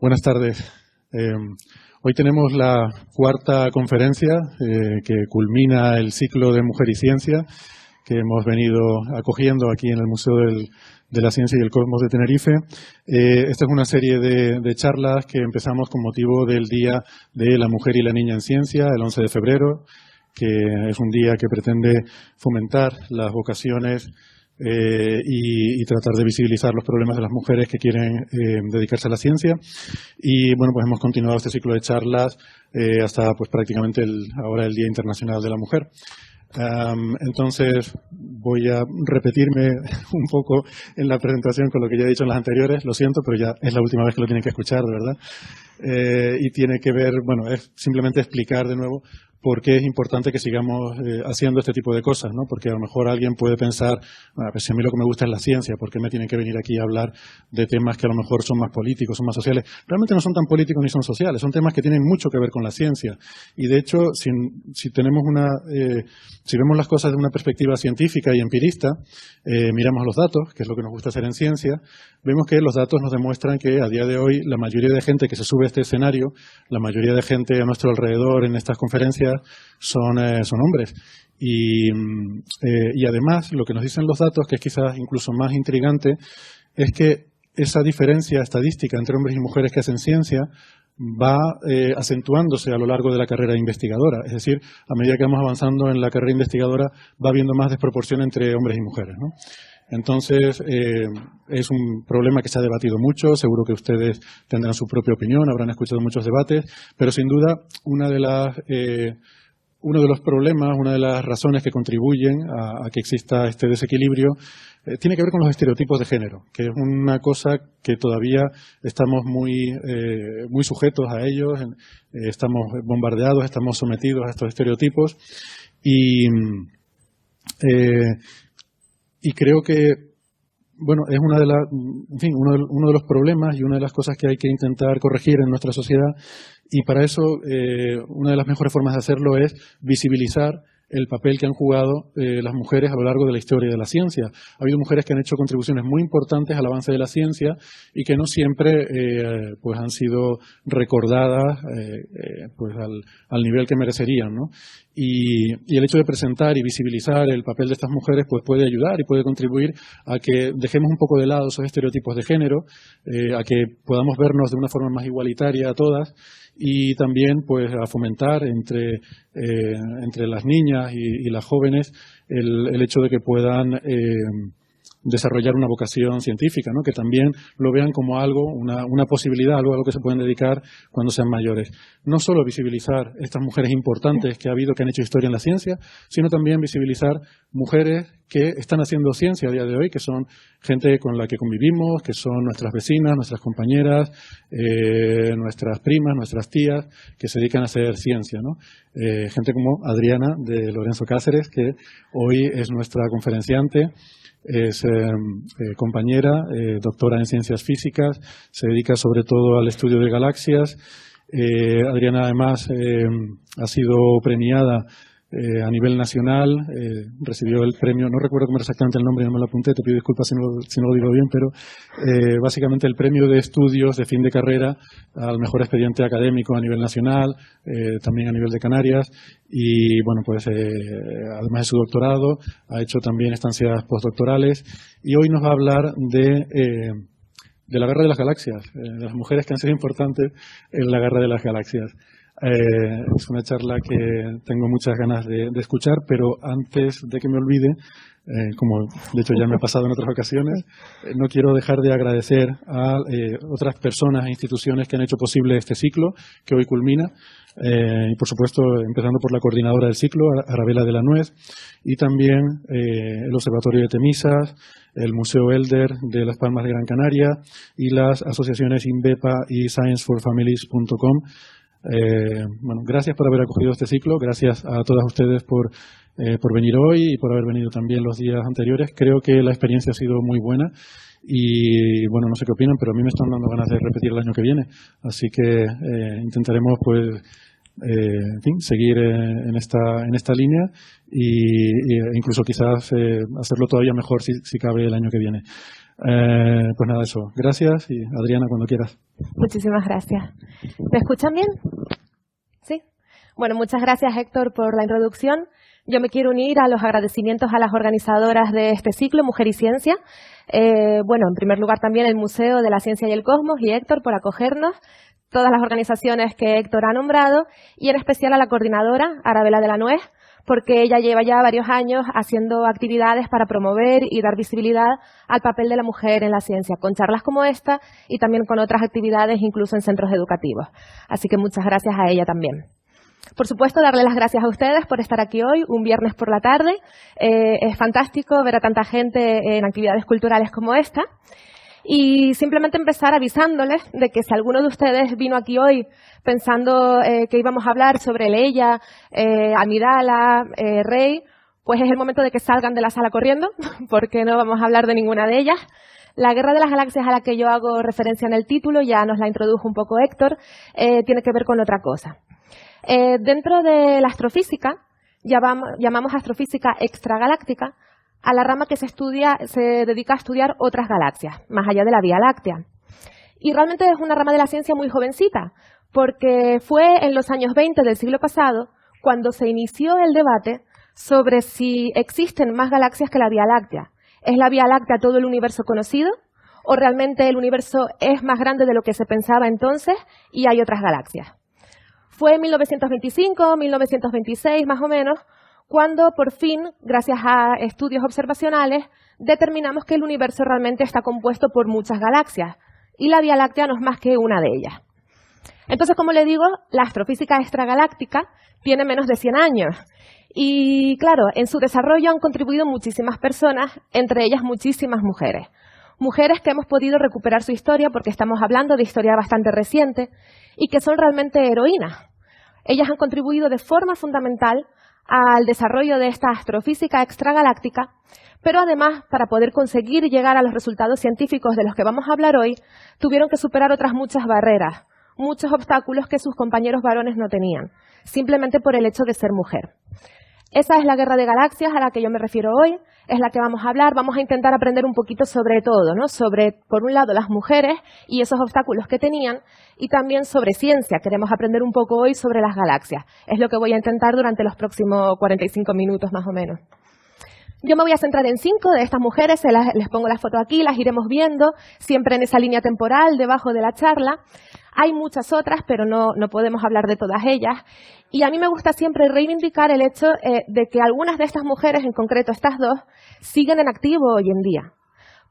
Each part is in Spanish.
Buenas tardes. Hoy tenemos la cuarta conferencia que culmina el ciclo de Mujer y Ciencia que hemos venido acogiendo aquí en el Museo de la Ciencia y el Cosmos de Tenerife. Esta es una serie de charlas que empezamos con motivo del Día de la Mujer y la Niña en Ciencia, el 11 de febrero, que es un día que pretende fomentar las vocaciones y tratar de visibilizar los problemas de las mujeres que quieren dedicarse a la ciencia. Y bueno, pues hemos continuado este ciclo de charlas hasta pues prácticamente ahora el Día Internacional de la Mujer. Entonces voy a repetirme un poco en la presentación con lo que ya he dicho en las anteriores, lo siento, pero ya es la última vez que lo tienen que escuchar, de verdad. Y tiene que ver, bueno, es simplemente explicar de nuevo por qué es importante que sigamos haciendo este tipo de cosas, ¿no? Porque a lo mejor alguien puede pensar, bueno, pues si a mí lo que me gusta es la ciencia, ¿por qué me tienen que venir aquí a hablar de temas que a lo mejor son más políticos, son más sociales? Realmente no son tan políticos ni son sociales, son temas que tienen mucho que ver con la ciencia. Y de hecho, si tenemos si vemos las cosas de una perspectiva científica y empirista, miramos los datos, que es lo que nos gusta hacer en ciencia, vemos que los datos nos demuestran que a día de hoy la mayoría de gente que se sube a este escenario, la mayoría de gente a nuestro alrededor en estas conferencias son hombres. Y además, lo que nos dicen los datos, que es quizás incluso más intrigante, es que esa diferencia estadística entre hombres y mujeres que hacen ciencia va acentuándose a lo largo de la carrera investigadora. Es decir, a medida que vamos avanzando en la carrera investigadora, va habiendo más desproporción entre hombres y mujeres, ¿no? Entonces, es un problema que se ha debatido mucho, seguro que ustedes tendrán su propia opinión, habrán escuchado muchos debates, pero sin duda uno de los problemas, una de las razones que contribuyen a que exista este desequilibrio tiene que ver con los estereotipos de género, que es una cosa que todavía estamos muy sujetos a ellos, estamos bombardeados, estamos sometidos a estos estereotipos y creo que, bueno, es uno de los problemas y una de las cosas que hay que intentar corregir en nuestra sociedad, y para eso una de las mejores formas de hacerlo es visibilizar el papel que han jugado las mujeres a lo largo de la historia de la ciencia. Ha habido mujeres que han hecho contribuciones muy importantes al avance de la ciencia y que no siempre pues han sido recordadas pues al nivel que merecerían, ¿no? Y el hecho de presentar y visibilizar el papel de estas mujeres pues puede ayudar y puede contribuir a que dejemos un poco de lado esos estereotipos de género, a que podamos vernos de una forma más igualitaria a todas, y también pues a fomentar entre las niñas y las jóvenes el hecho de que puedan desarrollar una vocación científica, ¿no? Que también lo vean como algo, una posibilidad, algo a lo que se pueden dedicar cuando sean mayores. No solo visibilizar estas mujeres importantes que ha habido, que han hecho historia en la ciencia, sino también visibilizar mujeres que están haciendo ciencia a día de hoy, que son gente con la que convivimos, que son nuestras vecinas, nuestras compañeras, nuestras primas, nuestras tías, que se dedican a hacer ciencia, ¿no? Gente como Adriana de Lorenzo Cáceres, que hoy es nuestra conferenciante. Es compañera, doctora en ciencias físicas, se dedica sobre todo al estudio de galaxias. Adriana además ha sido premiada a nivel nacional, recibió el premio, no recuerdo cómo era exactamente el nombre, no me lo apunté, te pido disculpas si no lo digo bien, pero básicamente el premio de estudios de fin de carrera al mejor expediente académico a nivel nacional, también a nivel de Canarias, y bueno, pues además de su doctorado, ha hecho también estancias postdoctorales, y hoy nos va a hablar de la guerra de las galaxias, de las mujeres que han sido importantes en la guerra de las galaxias. Es una charla que tengo muchas ganas de escuchar, pero antes de que me olvide, como de hecho ya me ha pasado en otras ocasiones, no quiero dejar de agradecer a otras personas e instituciones que han hecho posible este ciclo, que hoy culmina, y por supuesto empezando por la coordinadora del ciclo, Arabela de la Nuez, y también el Observatorio de Temisas, el Museo Elder de Las Palmas de Gran Canaria y las asociaciones INVEPA y ScienceForFamilies.com. Bueno, gracias por haber acogido este ciclo, gracias a todas ustedes por venir hoy y por haber venido también los días anteriores. Creo que la experiencia ha sido muy buena y, bueno, no sé qué opinan, pero a mí me están dando ganas de repetir el año que viene. Así que intentaremos, pues, en fin, seguir en esta línea e incluso quizás hacerlo todavía mejor si cabe el año que viene. Pues nada, eso. Gracias y Adriana, cuando quieras. Muchísimas gracias. ¿Me escuchan bien? ¿Sí? Bueno, muchas gracias, Héctor, por la introducción. Yo me quiero unir a los agradecimientos a las organizadoras de este ciclo, Mujer y Ciencia. Bueno, en primer lugar también el Museo de la Ciencia y el Cosmos y Héctor por acogernos, todas las organizaciones que Héctor ha nombrado y en especial a la coordinadora, Arabela de la Nuez, porque ella lleva ya varios años haciendo actividades para promover y dar visibilidad al papel de la mujer en la ciencia, con charlas como esta y también con otras actividades, incluso en centros educativos. Así que muchas gracias a ella también. Por supuesto, darle las gracias a ustedes por estar aquí hoy, un viernes por la tarde. Es fantástico ver a tanta gente en actividades culturales como esta. Y simplemente empezar avisándoles de que si alguno de ustedes vino aquí hoy pensando que íbamos a hablar sobre Leia, Amidala, Rey, pues es el momento de que salgan de la sala corriendo, porque no vamos a hablar de ninguna de ellas. La Guerra de las Galaxias a la que yo hago referencia en el título, ya nos la introdujo un poco Héctor, tiene que ver con otra cosa. Dentro de la astrofísica, llamamos astrofísica extragaláctica a la rama que se dedica a estudiar otras galaxias, más allá de la Vía Láctea. Y realmente es una rama de la ciencia muy jovencita, porque fue en los años 20 del siglo pasado cuando se inició el debate sobre si existen más galaxias que la Vía Láctea. ¿Es la Vía Láctea todo el universo conocido? ¿O realmente el universo es más grande de lo que se pensaba entonces y hay otras galaxias? Fue en 1925, 1926 más o menos, cuando por fin, gracias a estudios observacionales, determinamos que el universo realmente está compuesto por muchas galaxias y la Vía Láctea no es más que una de ellas. Entonces, como le digo, la astrofísica extragaláctica tiene menos de 100 años y, claro, en su desarrollo han contribuido muchísimas personas, entre ellas muchísimas mujeres. Mujeres que hemos podido recuperar su historia porque estamos hablando de historia bastante reciente y que son realmente heroínas. Ellas han contribuido de forma fundamental al desarrollo de esta astrofísica extragaláctica, pero además, para poder conseguir llegar a los resultados científicos de los que vamos a hablar hoy, tuvieron que superar otras muchas barreras, muchos obstáculos que sus compañeros varones no tenían, simplemente por el hecho de ser mujer. Esa es la guerra de galaxias a la que yo me refiero hoy, es la que vamos a hablar. Vamos a intentar aprender un poquito sobre todo, ¿no? Sobre, por un lado, las mujeres y esos obstáculos que tenían, y también sobre ciencia. Queremos aprender un poco hoy sobre las galaxias. Es lo que voy a intentar durante los próximos 45 minutos más o menos. Yo me voy a centrar en 5 de estas mujeres, les pongo la foto aquí, las iremos viendo, siempre en esa línea temporal, debajo de la charla. Hay muchas otras, pero no podemos hablar de todas ellas. Y a mí me gusta siempre reivindicar el hecho de que algunas de estas mujeres, en concreto estas dos, siguen en activo hoy en día.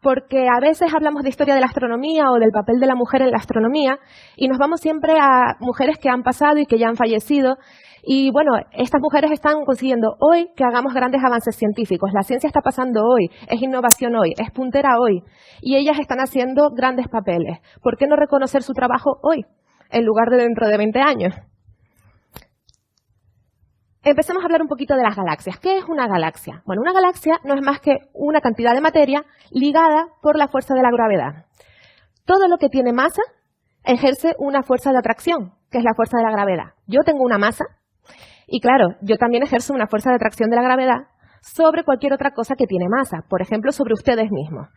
Porque a veces hablamos de historia de la astronomía o del papel de la mujer en la astronomía y nos vamos siempre a mujeres que han pasado y que ya han fallecido. Y bueno, estas mujeres están consiguiendo hoy que hagamos grandes avances científicos. La ciencia está pasando hoy, es innovación hoy, es puntera hoy. Y ellas están haciendo grandes papeles. ¿Por qué no reconocer su trabajo hoy, en lugar de dentro de 20 años? Empecemos a hablar un poquito de las galaxias. ¿Qué es una galaxia? Bueno, una galaxia no es más que una cantidad de materia ligada por la fuerza de la gravedad. Todo lo que tiene masa ejerce una fuerza de atracción, que es la fuerza de la gravedad. Yo tengo una masa y, claro, yo también ejerzo una fuerza de atracción de la gravedad sobre cualquier otra cosa que tiene masa, por ejemplo, sobre ustedes mismos.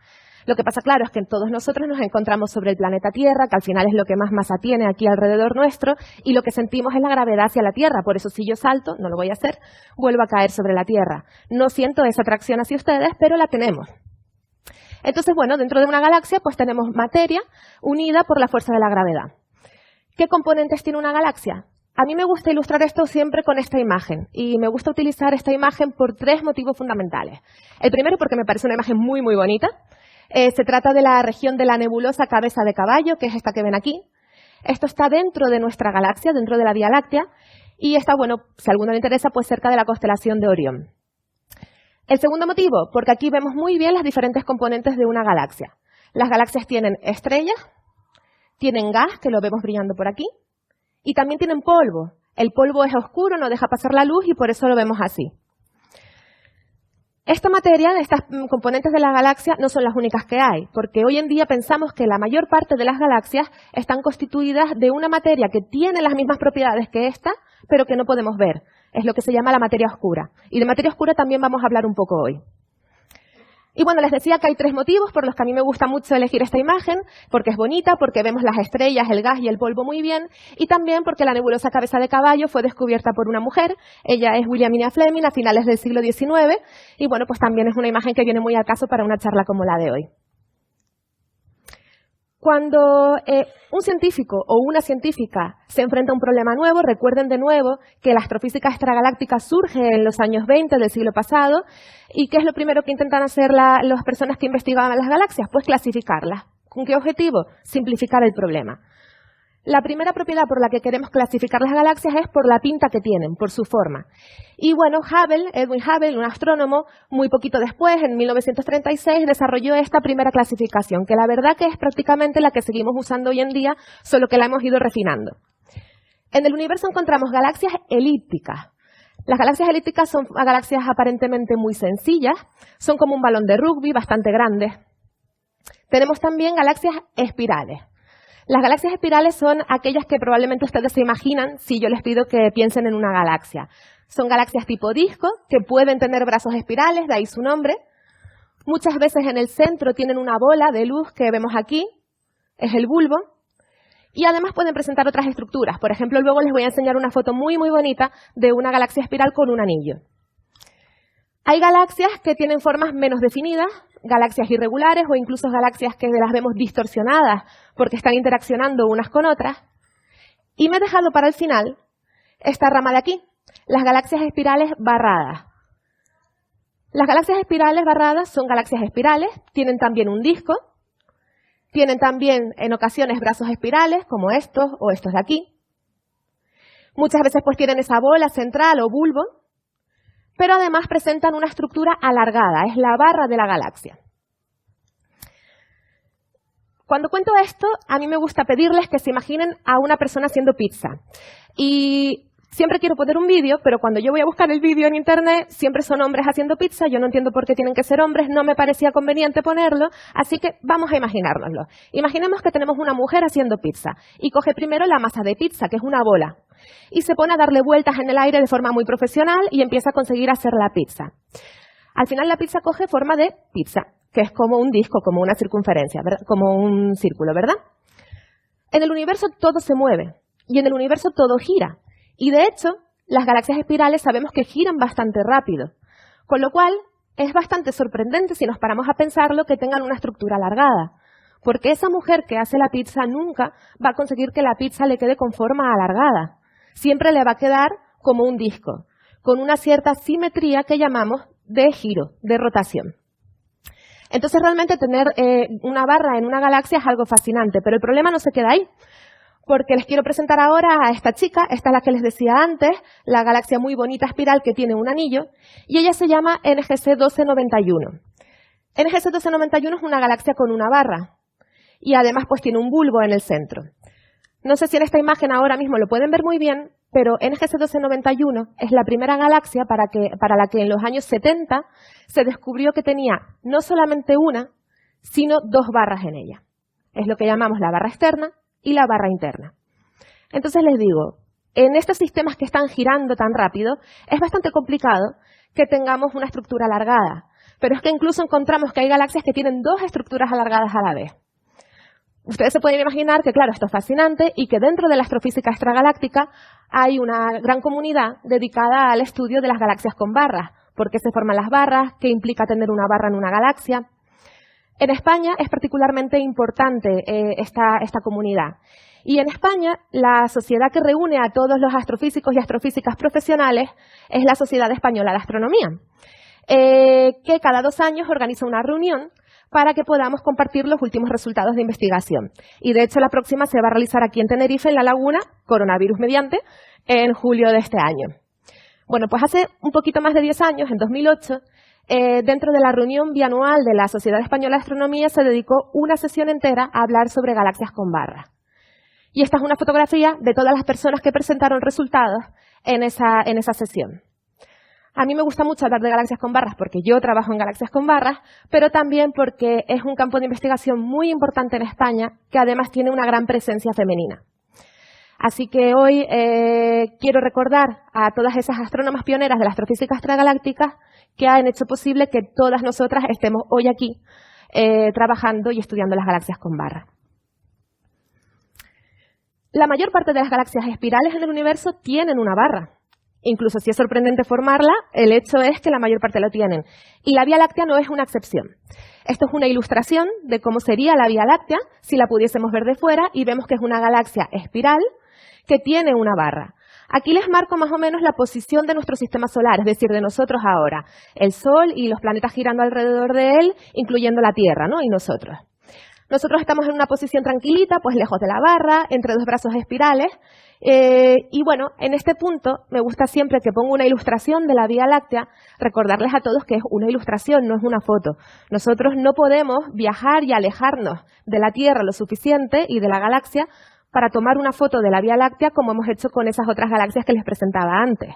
Lo que pasa, claro, es que todos nosotros nos encontramos sobre el planeta Tierra, que al final es lo que más masa tiene aquí alrededor nuestro, y lo que sentimos es la gravedad hacia la Tierra. Por eso, si yo salto, no lo voy a hacer, vuelvo a caer sobre la Tierra. No siento esa atracción hacia ustedes, pero la tenemos. Entonces, bueno, dentro de una galaxia, pues tenemos materia unida por la fuerza de la gravedad. ¿Qué componentes tiene una galaxia? A mí me gusta ilustrar esto siempre con esta imagen, y me gusta utilizar esta imagen por 3 motivos fundamentales. El primero, porque me parece una imagen muy, muy bonita. Se trata de la región de la nebulosa Cabeza de Caballo, que es esta que ven aquí. Esto está dentro de nuestra galaxia, dentro de la Vía Láctea, y está, bueno, si a alguno le interesa, pues cerca de la constelación de Orión. El segundo motivo, porque aquí vemos muy bien las diferentes componentes de una galaxia. Las galaxias tienen estrellas, tienen gas, que lo vemos brillando por aquí, y también tienen polvo. El polvo es oscuro, no deja pasar la luz y por eso lo vemos así. Esta materia, estas componentes de la galaxia, no son las únicas que hay, porque hoy en día pensamos que la mayor parte de las galaxias están constituidas de una materia que tiene las mismas propiedades que esta, pero que no podemos ver. Es lo que se llama la materia oscura. Y de materia oscura también vamos a hablar un poco hoy. Y bueno, les decía que hay 3 motivos por los que a mí me gusta mucho elegir esta imagen, porque es bonita, porque vemos las estrellas, el gas y el polvo muy bien, y también porque la nebulosa Cabeza de Caballo fue descubierta por una mujer. Ella es Williamina Fleming a finales del siglo XIX, y bueno, pues también es una imagen que viene muy al caso para una charla como la de hoy. Cuando un científico o una científica se enfrenta a un problema nuevo, recuerden de nuevo que la astrofísica extragaláctica surge en los años 20 del siglo pasado, y ¿qué es lo primero que intentan hacer las personas que investigaban las galaxias? Pues clasificarlas. ¿Con qué objetivo? Simplificar el problema. La primera propiedad por la que queremos clasificar las galaxias es por la pinta que tienen, por su forma. Y bueno, Edwin Hubble, un astrónomo, muy poquito después, en 1936, desarrolló esta primera clasificación, que la verdad que es prácticamente la que seguimos usando hoy en día, solo que la hemos ido refinando. En el universo encontramos galaxias elípticas. Las galaxias elípticas son galaxias aparentemente muy sencillas, son como un balón de rugby, bastante grandes. Tenemos también galaxias espirales. Las galaxias espirales son aquellas que probablemente ustedes se imaginan si yo les pido que piensen en una galaxia. Son galaxias tipo disco, que pueden tener brazos espirales, de ahí su nombre. Muchas veces en el centro tienen una bola de luz que vemos aquí, es el bulbo. Y además pueden presentar otras estructuras. Por ejemplo, luego les voy a enseñar una foto muy, muy bonita de una galaxia espiral con un anillo. Hay galaxias que tienen formas menos definidas, galaxias irregulares o incluso galaxias que las vemos distorsionadas porque están interaccionando unas con otras. Y me he dejado para el final esta rama de aquí, las galaxias espirales barradas. Las galaxias espirales barradas son galaxias espirales, tienen también un disco, tienen también en ocasiones brazos espirales como estos o estos de aquí. Muchas veces pues tienen esa bola central o bulbo, pero además presentan una estructura alargada, es la barra de la galaxia. Cuando cuento esto, a mí me gusta pedirles que se imaginen a una persona haciendo pizza. Y siempre quiero poner un vídeo, pero cuando yo voy a buscar el vídeo en internet, siempre son hombres haciendo pizza. Yo no entiendo por qué tienen que ser hombres, no me parecía conveniente ponerlo, así que vamos a imaginárnoslo. Imaginemos que tenemos una mujer haciendo pizza y coge primero la masa de pizza, que es una bola, y se pone a darle vueltas en el aire de forma muy profesional y empieza a conseguir hacer la pizza. Al final la pizza coge forma de pizza, que es como un disco, como una circunferencia, ¿verdad? Como un círculo, ¿verdad? En el universo todo se mueve y en el universo todo gira. Y de hecho, las galaxias espirales sabemos que giran bastante rápido, con lo cual es bastante sorprendente si nos paramos a pensarlo que tengan una estructura alargada, porque esa mujer que hace la pizza nunca va a conseguir que la pizza le quede con forma alargada. Siempre le va a quedar como un disco, con una cierta simetría que llamamos de giro, de rotación. Entonces realmente tener una barra en una galaxia es algo fascinante, pero el problema no se queda ahí, porque les quiero presentar ahora a esta chica, esta es la que les decía antes, la galaxia muy bonita espiral que tiene un anillo, y ella se llama NGC 1291. NGC 1291 es una galaxia con una barra, y además pues tiene un bulbo en el centro. No sé si en esta imagen ahora mismo lo pueden ver muy bien, pero NGC 1291 es la primera galaxia para la que en los años 70 se descubrió que tenía no solamente una, sino 2 barras en ella. Es lo que llamamos la barra externa y la barra interna. Entonces les digo, en estos sistemas que están girando tan rápido, es bastante complicado que tengamos una estructura alargada, pero es que incluso encontramos que hay galaxias que tienen 2 estructuras alargadas a la vez. Ustedes se pueden imaginar que, claro, esto es fascinante y que dentro de la astrofísica extragaláctica hay una gran comunidad dedicada al estudio de las galaxias con barras. ¿Por qué se forman las barras? ¿Qué implica tener una barra en una galaxia? En España es particularmente importante esta comunidad. Y en España, la sociedad que reúne a todos los astrofísicos y astrofísicas profesionales es la Sociedad Española de Astronomía, que cada 2 años organiza una reunión para que podamos compartir los últimos resultados de investigación. Y de hecho la próxima se va a realizar aquí en Tenerife, en La Laguna, coronavirus mediante, en julio de este año. Bueno, pues hace un poquito más de 10 años, en 2008, dentro de la reunión bianual de la Sociedad Española de Astronomía se dedicó una sesión entera a hablar sobre galaxias con barras. Y esta es una fotografía de todas las personas que presentaron resultados en esa sesión. A mí me gusta mucho hablar de galaxias con barras porque yo trabajo en galaxias con barras, pero también porque es un campo de investigación muy importante en España que además tiene una gran presencia femenina. Así que hoy quiero recordar a todas esas astrónomas pioneras de la astrofísica extragaláctica que han hecho posible que todas nosotras estemos hoy aquí trabajando y estudiando las galaxias con barra. La mayor parte de las galaxias espirales en el universo tienen una barra. Incluso si es sorprendente formarla, el hecho es que la mayor parte lo tienen. Y la Vía Láctea no es una excepción. Esto es una ilustración de cómo sería la Vía Láctea si la pudiésemos ver de fuera y vemos que es una galaxia espiral que tiene una barra. Aquí les marco más o menos la posición de nuestro sistema solar, es decir, de nosotros ahora. El Sol y los planetas girando alrededor de él, incluyendo la Tierra, ¿no? Y nosotros. Nosotros estamos en una posición tranquilita, pues lejos de la barra, entre dos brazos espirales. Y bueno, en este punto me gusta siempre que pongo una ilustración de la Vía Láctea, recordarles a todos que es una ilustración, no es una foto. Nosotros no podemos viajar y alejarnos de la Tierra lo suficiente y de la galaxia para tomar una foto de la Vía Láctea como hemos hecho con esas otras galaxias que les presentaba antes.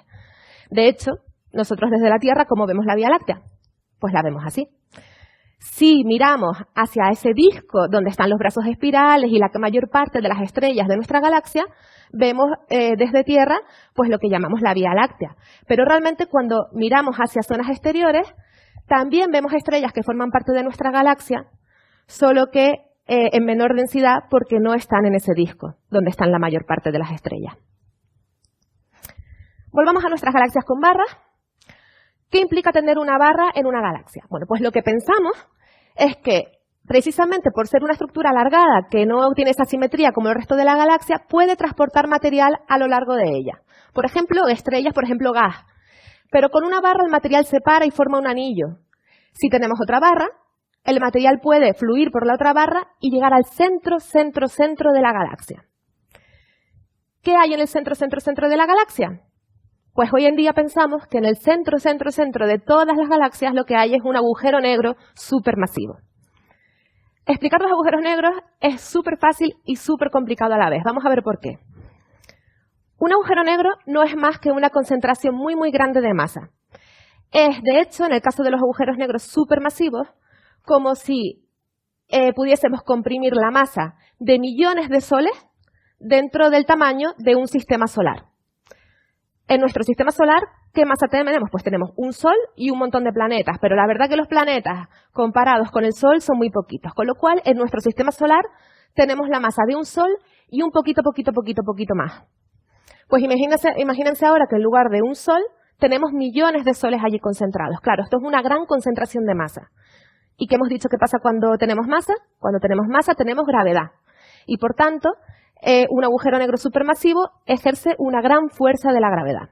De hecho, nosotros desde la Tierra, ¿cómo vemos la Vía Láctea? Pues la vemos así. Si miramos hacia ese disco donde están los brazos espirales y la mayor parte de las estrellas de nuestra galaxia, vemos desde Tierra pues lo que llamamos la Vía Láctea. Pero realmente cuando miramos hacia zonas exteriores, también vemos estrellas que forman parte de nuestra galaxia, solo que en menor densidad porque no están en ese disco, donde están la mayor parte de las estrellas. Volvamos a nuestras galaxias con barras. ¿Qué implica tener una barra en una galaxia? Bueno, pues lo que pensamos es que precisamente por ser una estructura alargada que no tiene esa simetría como el resto de la galaxia, puede transportar material a lo largo de ella. Por ejemplo, estrellas, por ejemplo, gas. Pero con una barra el material se para y forma un anillo. Si tenemos otra barra, el material puede fluir por la otra barra y llegar al centro de la galaxia. ¿Qué hay en el centro de la galaxia? Pues hoy en día pensamos que en el centro de todas las galaxias lo que hay es un agujero negro supermasivo. Explicar los agujeros negros es súper fácil y súper complicado a la vez. Vamos a ver por qué. Un agujero negro no es más que una concentración muy grande de masa. Es, de hecho, en el caso de los agujeros negros supermasivos, como si pudiésemos comprimir la masa de millones de soles dentro del tamaño de un sistema solar. En nuestro sistema solar, ¿qué masa tenemos? Pues tenemos un Sol y un montón de planetas, pero la verdad que los planetas comparados con el Sol son muy poquitos, con lo cual en nuestro sistema solar tenemos la masa de un Sol y un poquito más. Pues imagínense ahora que en lugar de un Sol tenemos millones de soles allí concentrados. Claro, esto es una gran concentración de masa. ¿Y qué hemos dicho que pasa cuando tenemos masa? Cuando tenemos masa tenemos gravedad. Y por tanto, un agujero negro supermasivo ejerce una gran fuerza de la gravedad.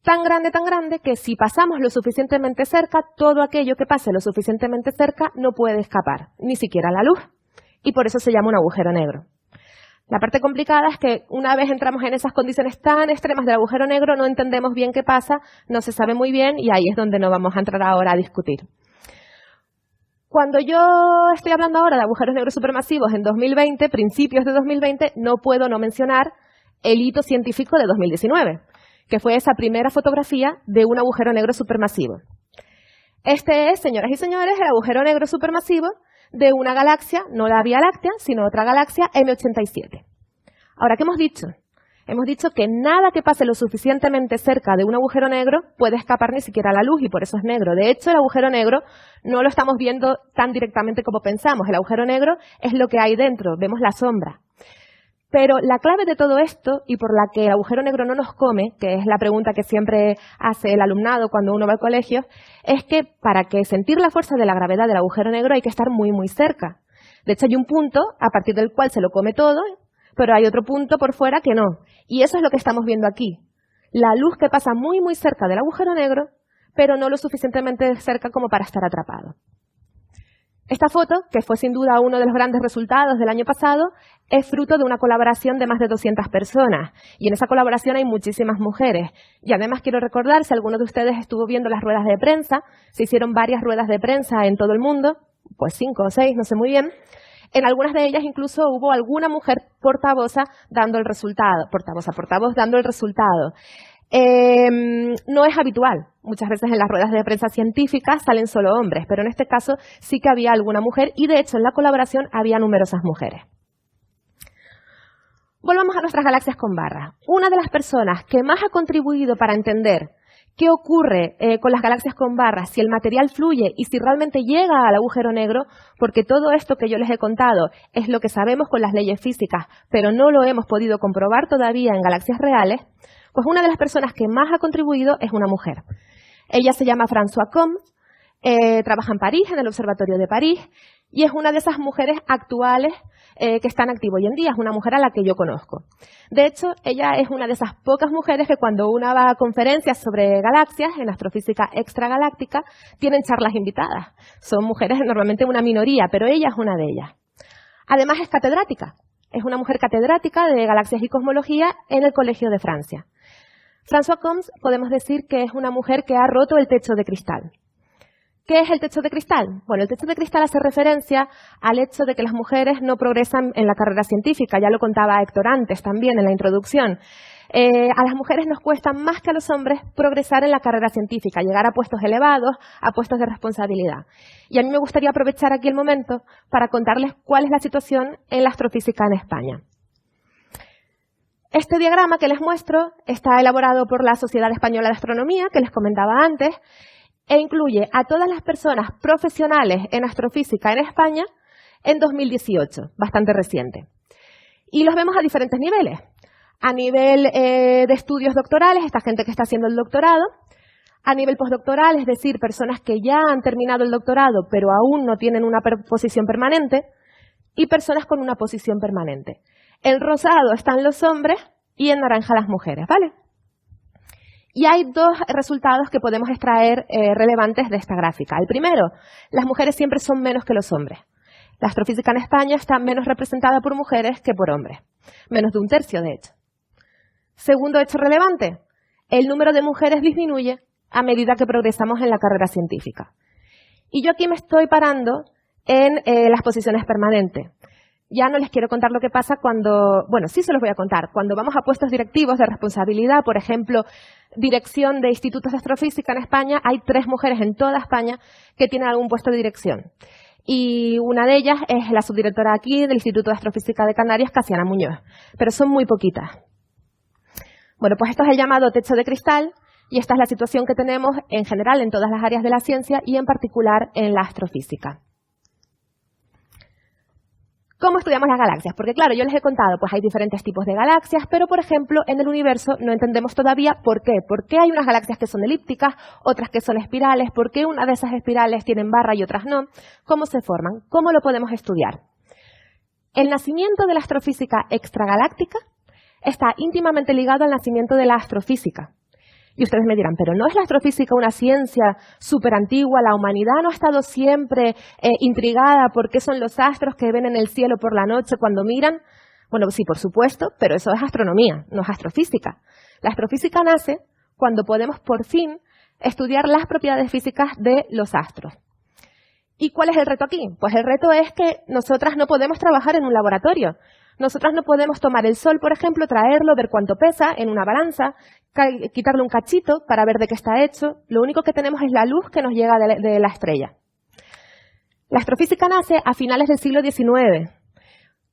Tan grande que si pasamos lo suficientemente cerca, todo aquello que pase lo suficientemente cerca no puede escapar, ni siquiera la luz. Y por eso se llama un agujero negro. La parte complicada es que una vez entramos en esas condiciones tan extremas del agujero negro, no entendemos bien qué pasa, no se sabe muy bien y ahí es donde no vamos a entrar ahora a discutir. Cuando yo estoy hablando ahora de agujeros negros supermasivos en 2020, principios de 2020, no puedo no mencionar el hito científico de 2019, que fue esa primera fotografía de un agujero negro supermasivo. Este es, señoras y señores, el agujero negro supermasivo de una galaxia, no la Vía Láctea, sino otra galaxia, M87. Ahora, ¿qué hemos dicho? Hemos dicho que nada que pase lo suficientemente cerca de un agujero negro puede escapar ni siquiera a la luz y por eso es negro. De hecho, el agujero negro no lo estamos viendo tan directamente como pensamos. El agujero negro es lo que hay dentro, vemos la sombra. Pero la clave de todo esto, y por la que el agujero negro no nos come, que es la pregunta que siempre hace el alumnado cuando uno va al colegio, es que para que sentir la fuerza de la gravedad del agujero negro hay que estar muy cerca. De hecho, hay un punto a partir del cual se lo come todo, pero hay otro punto por fuera que no. Y eso es lo que estamos viendo aquí. La luz que pasa muy cerca del agujero negro, pero no lo suficientemente cerca como para estar atrapado. Esta foto, que fue sin duda uno de los grandes resultados del año pasado, es fruto de una colaboración de más de 200 personas. Y en esa colaboración hay muchísimas mujeres. Y además quiero recordar, si alguno de ustedes estuvo viendo las ruedas de prensa, se hicieron varias ruedas de prensa en todo el mundo, pues 5 o 6, no sé muy bien. En algunas de ellas incluso hubo alguna mujer portavoz dando el resultado. No es habitual. Muchas veces en las ruedas de prensa científicas salen solo hombres, pero en este caso sí que había alguna mujer y de hecho en la colaboración había numerosas mujeres. Volvamos a nuestras galaxias con barras. Una de las personas que más ha contribuido para entender qué ocurre con las galaxias con barras, si el material fluye y si realmente llega al agujero negro, porque todo esto que yo les he contado es lo que sabemos con las leyes físicas, pero no lo hemos podido comprobar todavía en galaxias reales, pues una de las personas que más ha contribuido es una mujer. Ella se llama Françoise Combes, trabaja en París, en el Observatorio de París, y es una de esas mujeres actuales que están activas hoy en día. Es una mujer a la que yo conozco. De hecho, ella es una de esas pocas mujeres que cuando una va a conferencias sobre galaxias, en astrofísica extragaláctica, tienen charlas invitadas. Son mujeres normalmente una minoría, pero ella es una de ellas. Además es catedrática. Es una mujer catedrática de galaxias y cosmología en el Colegio de Francia. Françoise Combes podemos decir que es una mujer que ha roto el techo de cristal. ¿Qué es el techo de cristal? Bueno, el techo de cristal hace referencia al hecho de que las mujeres no progresan en la carrera científica. Ya lo contaba Héctor antes también en la introducción. A las mujeres nos cuesta más que a los hombres progresar en la carrera científica, llegar a puestos elevados, a puestos de responsabilidad. Y a mí me gustaría aprovechar aquí el momento para contarles cuál es la situación en la astrofísica en España. Este diagrama que les muestro está elaborado por la Sociedad Española de Astronomía, que les comentaba antes, e incluye a todas las personas profesionales en astrofísica en España en 2018, bastante reciente. Y los vemos a diferentes niveles. A nivel de estudios doctorales, esta gente que está haciendo el doctorado. A nivel postdoctoral, es decir, personas que ya han terminado el doctorado pero aún no tienen una posición permanente. Y personas con una posición permanente. En rosado están los hombres y en naranja las mujeres, ¿vale? Y hay dos resultados que podemos extraer relevantes de esta gráfica. El primero, las mujeres siempre son menos que los hombres. La astrofísica en España está menos representada por mujeres que por hombres. Menos de un tercio, de hecho. Segundo hecho relevante, el número de mujeres disminuye a medida que progresamos en la carrera científica. Y yo aquí me estoy parando en las posiciones permanentes. Ya no les quiero contar lo que pasa cuando, bueno, sí se los voy a contar, cuando vamos a puestos directivos de responsabilidad, por ejemplo, dirección de institutos de astrofísica en España, hay 3 mujeres en toda España que tienen algún puesto de dirección. Y una de ellas es la subdirectora aquí del Instituto de Astrofísica de Canarias, Casiana Muñoz, pero son muy poquitas. Bueno, pues esto es el llamado techo de cristal y esta es la situación que tenemos en general en todas las áreas de la ciencia y en particular en la astrofísica. ¿Cómo estudiamos las galaxias? Porque claro, yo les he contado, pues hay diferentes tipos de galaxias, pero por ejemplo, en el universo no entendemos todavía por qué. ¿Por qué hay unas galaxias que son elípticas, otras que son espirales? ¿Por qué una de esas espirales tienen barra y otras no? ¿Cómo se forman? ¿Cómo lo podemos estudiar? El nacimiento de la astrofísica extragaláctica está íntimamente ligado al nacimiento de la astrofísica. Y ustedes me dirán, pero ¿no es la astrofísica una ciencia súper antigua? ¿La humanidad no ha estado siempre intrigada por qué son los astros que ven en el cielo por la noche cuando miran? Bueno, sí, por supuesto, pero eso es astronomía, no es astrofísica. La astrofísica nace cuando podemos por fin estudiar las propiedades físicas de los astros. ¿Y cuál es el reto aquí? Pues el reto es que nosotras no podemos trabajar en un laboratorio. Nosotras no podemos tomar el Sol, por ejemplo, traerlo, ver cuánto pesa en una balanza, quitarle un cachito para ver de qué está hecho. Lo único que tenemos es la luz que nos llega de la estrella. La astrofísica nace a finales del siglo XIX,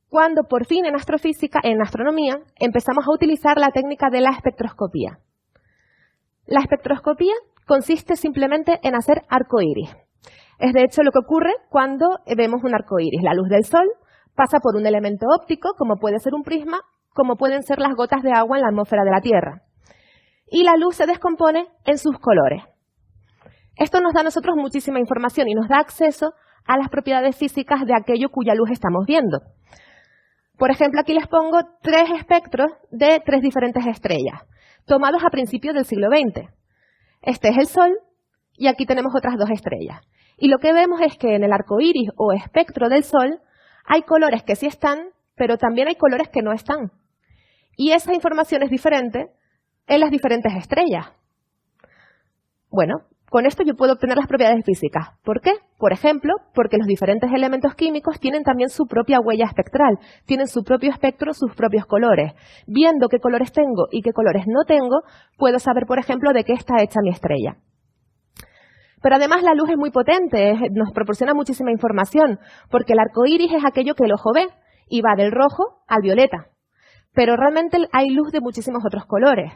cuando por fin en astrofísica, en astronomía, empezamos a utilizar la técnica de la espectroscopía. La espectroscopía consiste simplemente en hacer arcoíris. Es de hecho lo que ocurre cuando vemos un arcoíris. La luz del Sol pasa por un elemento óptico, como puede ser un prisma, como pueden ser las gotas de agua en la atmósfera de la Tierra. Y la luz se descompone en sus colores. Esto nos da a nosotros muchísima información y nos da acceso a las propiedades físicas de aquello cuya luz estamos viendo. Por ejemplo, aquí les pongo 3 espectros de 3 diferentes estrellas, tomados a principios del siglo XX. Este es el Sol y aquí tenemos otras 2 estrellas. Y lo que vemos es que en el arco iris o espectro del Sol hay colores que sí están, pero también hay colores que no están. Y esa información es diferente en las diferentes estrellas. Bueno, con esto yo puedo obtener las propiedades físicas. ¿Por qué? Por ejemplo, porque los diferentes elementos químicos tienen también su propia huella espectral, tienen su propio espectro, sus propios colores. Viendo qué colores tengo y qué colores no tengo, puedo saber, por ejemplo, de qué está hecha mi estrella. Pero además la luz es muy potente, nos proporciona muchísima información, porque el arco iris es aquello que el ojo ve y va del rojo al violeta. pero realmente hay luz de muchísimos otros colores.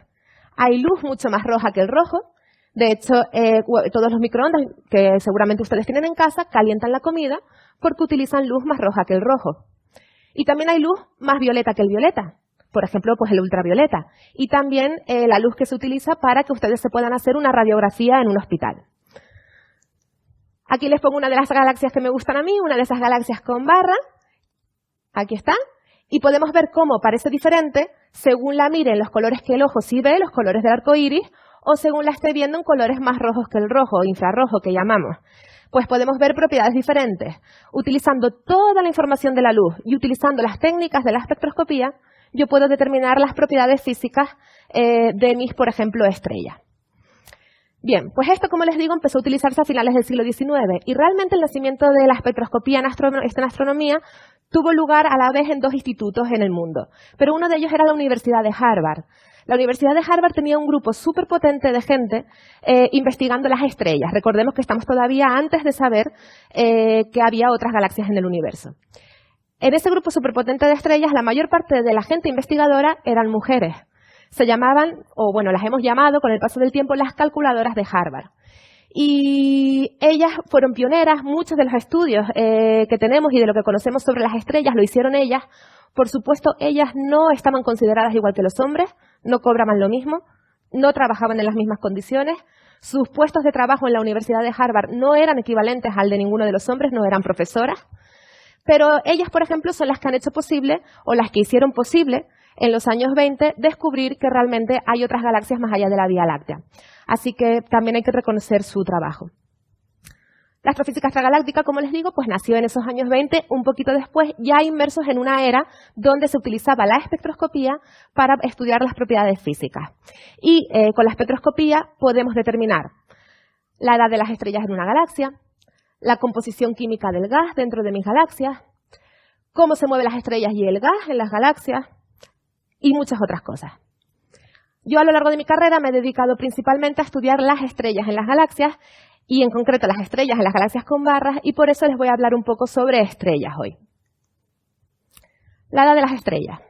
Hay luz mucho más roja que el rojo. De hecho, todos los microondas que seguramente ustedes tienen en casa calientan la comida porque utilizan luz más roja que el rojo. Y también hay luz más violeta que el violeta. Por ejemplo, pues el ultravioleta. Y también la luz que se utiliza para que ustedes se puedan hacer una radiografía en un hospital. Aquí les pongo una de las galaxias que me gustan a mí, una de esas galaxias con barra. Aquí está. Y podemos ver cómo parece diferente según la miren los colores que el ojo sí ve, los colores del arco iris, o según la esté viendo en colores más rojos que el rojo, infrarrojo que llamamos. Pues podemos ver propiedades diferentes. Utilizando toda la información de la luz y utilizando las técnicas de la espectroscopía, yo puedo determinar las propiedades físicas de mis, por ejemplo, estrellas. Bien, pues esto, como les digo, empezó a utilizarse a finales del siglo XIX y realmente el nacimiento de la espectroscopía en astronomía tuvo lugar a la vez en 2 institutos en el mundo, pero uno de ellos era la Universidad de Harvard. La Universidad de Harvard tenía un grupo súper potente de gente investigando las estrellas. Recordemos que estamos todavía antes de saber que había otras galaxias en el universo. En ese grupo superpotente de estrellas, la mayor parte de la gente investigadora eran mujeres. Se llamaban, o bueno, las hemos llamado con el paso del tiempo, las calculadoras de Harvard. Y ellas fueron pioneras. Muchos de los estudios que tenemos y de lo que conocemos sobre las estrellas lo hicieron ellas. Por supuesto, ellas no estaban consideradas igual que los hombres, no cobraban lo mismo, no trabajaban en las mismas condiciones. Sus puestos de trabajo en la Universidad de Harvard no eran equivalentes al de ninguno de los hombres, no eran profesoras. Pero ellas, por ejemplo, son las que han hecho posible, o las que hicieron posible, en los años 20, descubrir que realmente hay otras galaxias más allá de la Vía Láctea. Así que también hay que reconocer su trabajo. La astrofísica extragaláctica, como les digo, pues nació en esos años 20, un poquito después, ya inmersos en una era donde se utilizaba la espectroscopía para estudiar las propiedades físicas. Y con la espectroscopía podemos determinar la edad de las estrellas en una galaxia, la composición química del gas dentro de mis galaxias, cómo se mueven las estrellas y el gas en las galaxias y muchas otras cosas. Yo a lo largo de mi carrera me he dedicado principalmente a estudiar las estrellas en las galaxias y en concreto las estrellas en las galaxias con barras, y por eso les voy a hablar un poco sobre estrellas hoy. La edad de las estrellas.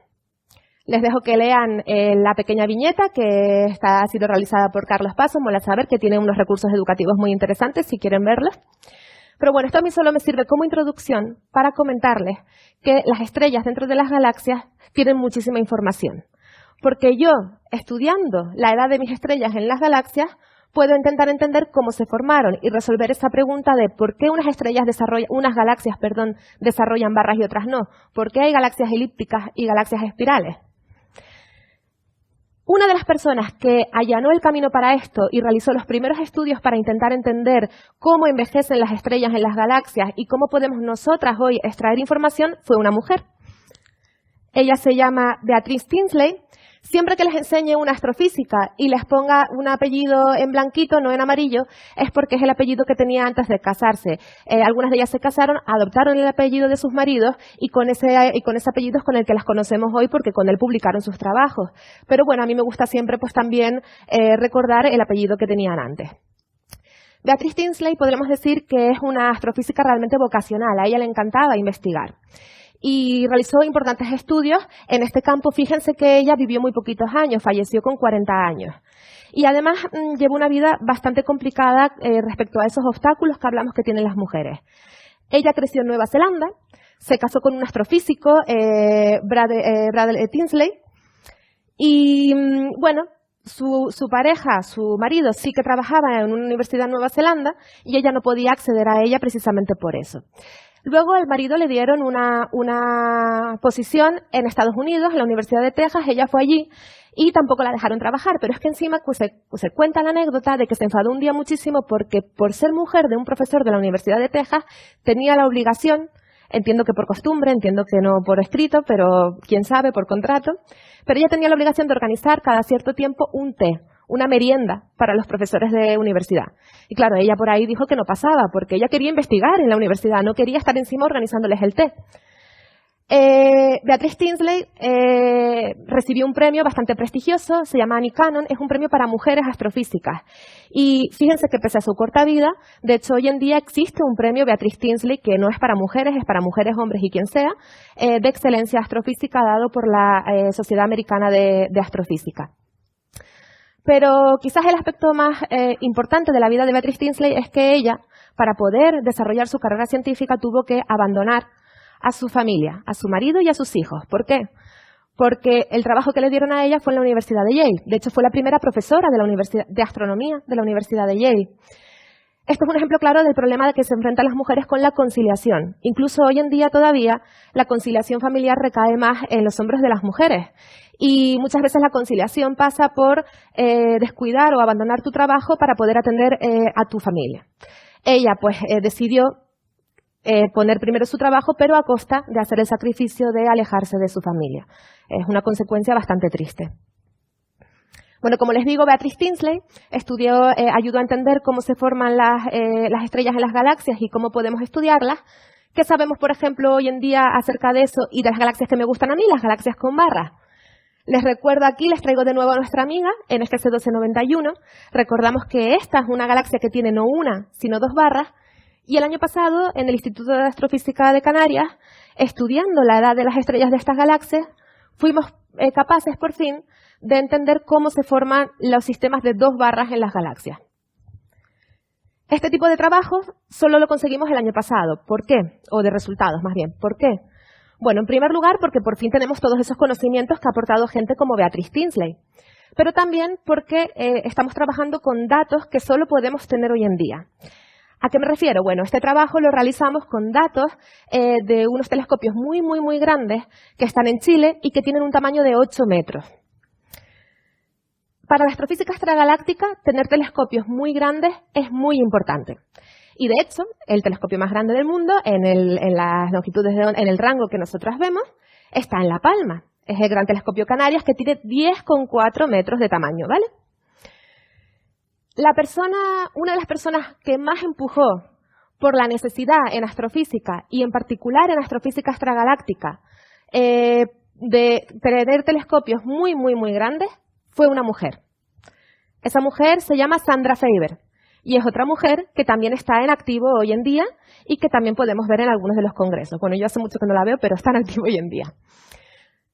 Les dejo que lean la pequeña viñeta que ha sido realizada por Carlos Paso, mola saber que tiene unos recursos educativos muy interesantes si quieren verlos. Pero bueno, esto a mí solo me sirve como introducción para comentarles que las estrellas dentro de las galaxias tienen muchísima información. Porque yo, estudiando la edad de mis estrellas en las galaxias, puedo intentar entender cómo se formaron y resolver esa pregunta de por qué unas galaxias desarrollan barras y otras no. ¿Por qué hay galaxias elípticas y galaxias espirales? Una de las personas que allanó el camino para esto y realizó los primeros estudios para intentar entender cómo envejecen las estrellas en las galaxias y cómo podemos nosotras hoy extraer información fue una mujer. Ella se llama Beatrice Tinsley. Siempre que les enseñe una astrofísica y les ponga un apellido en blanquito, no en amarillo, es porque es el apellido que tenía antes de casarse. Algunas de ellas se casaron, adoptaron el apellido de sus maridos y con ese apellido es con el que las conocemos hoy porque con él publicaron sus trabajos. Pero bueno, a mí me gusta siempre pues también recordar el apellido que tenían antes. Beatrice Tinsley podremos decir que es una astrofísica realmente vocacional. A ella le encantaba investigar. Y realizó importantes estudios en este campo. Fíjense que ella vivió muy poquitos años, falleció con 40 años. Y además llevó una vida bastante complicada respecto a esos obstáculos que hablamos que tienen las mujeres. Ella creció en Nueva Zelanda, se casó con un astrofísico, Bradley Tinsley, y bueno, su pareja, su marido, sí que trabajaba en una universidad en Nueva Zelanda y ella no podía acceder a ella precisamente por eso. Luego al marido le dieron una posición en Estados Unidos, en la Universidad de Texas. Ella fue allí y tampoco la dejaron trabajar, pero es que encima se cuenta la anécdota de que se enfadó un día muchísimo porque por ser mujer de un profesor de la Universidad de Texas tenía la obligación, entiendo que por costumbre, entiendo que no por escrito, pero quién sabe, por contrato, pero ella tenía la obligación de organizar cada cierto tiempo un té, una merienda para los profesores de universidad. Y claro, ella por ahí dijo que no pasaba, porque ella quería investigar en la universidad, no quería estar encima organizándoles el té. Beatrice Tinsley recibió un premio bastante prestigioso, se llama Annie Cannon, es un premio para mujeres astrofísicas. Y fíjense que pese a su corta vida, de hecho hoy en día existe un premio Beatrice Tinsley que no es para mujeres, es para mujeres, hombres y quien sea, de excelencia astrofísica dado por la Sociedad Americana de Astrofísica. Pero quizás el aspecto más importante de la vida de Beatrice Tinsley es que ella, para poder desarrollar su carrera científica, tuvo que abandonar a su familia, a su marido y a sus hijos. ¿Por qué? Porque el trabajo que le dieron a ella fue en la Universidad de Yale. De hecho, fue la primera profesora de la Universidad de Astronomía de la Universidad de Yale. Esto es un ejemplo claro del problema de que se enfrentan las mujeres con la conciliación. Incluso hoy en día todavía la conciliación familiar recae más en los hombros de las mujeres. Y muchas veces la conciliación pasa por descuidar o abandonar tu trabajo para poder atender a tu familia. Ella pues decidió poner primero su trabajo, pero a costa de hacer el sacrificio de alejarse de su familia. Es una consecuencia bastante triste. Bueno, como les digo, Beatrice Tinsley ayudó a entender cómo se forman las estrellas en las galaxias y cómo podemos estudiarlas. ¿Qué sabemos, por ejemplo, hoy en día acerca de eso y de las galaxias que me gustan a mí, las galaxias con barras? Les recuerdo aquí, les traigo de nuevo a nuestra amiga, NGC 1291. Recordamos que esta es una galaxia que tiene no una, sino dos barras. Y el año pasado, en el Instituto de Astrofísica de Canarias, estudiando la edad de las estrellas de estas galaxias, fuimos capaces, por fin, de entender cómo se forman los sistemas de dos barras en las galaxias. Este tipo de trabajo solo lo conseguimos el año pasado. ¿Por qué? O de resultados, más bien. ¿Por qué? Bueno, en primer lugar, porque por fin tenemos todos esos conocimientos que ha aportado gente como Beatrice Tinsley. Pero también porque estamos trabajando con datos que solo podemos tener hoy en día. ¿A qué me refiero? Bueno, este trabajo lo realizamos con datos de unos telescopios muy, muy, muy grandes que están en Chile y que tienen un tamaño de 8 metros. Para la astrofísica extragaláctica, tener telescopios muy grandes es muy importante. Y de hecho, el telescopio más grande del mundo, en las longitudes de onda, en el rango que nosotros vemos, está en La Palma. Es el Gran Telescopio Canarias, que tiene 10,4 metros de tamaño, ¿vale? Una de las personas que más empujó por la necesidad en astrofísica, y en particular en astrofísica extragaláctica, de tener telescopios muy, muy, muy grandes, fue una mujer. Esa mujer se llama Sandra Faber. Y es otra mujer que también está en activo hoy en día y que también podemos ver en algunos de los congresos. Bueno, yo hace mucho que no la veo, pero está en activo hoy en día.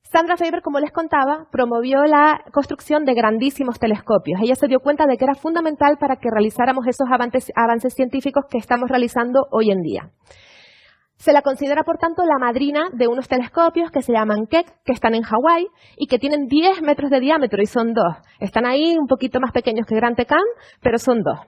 Sandra Faber, como les contaba, promovió la construcción de grandísimos telescopios. Ella se dio cuenta de que era fundamental para que realizáramos esos avances científicos que estamos realizando hoy en día. Se la considera, por tanto, la madrina de unos telescopios que se llaman Keck, que están en Hawái y que tienen 10 metros de diámetro y son dos. Están ahí un poquito más pequeños que Gran Tecán, pero son dos.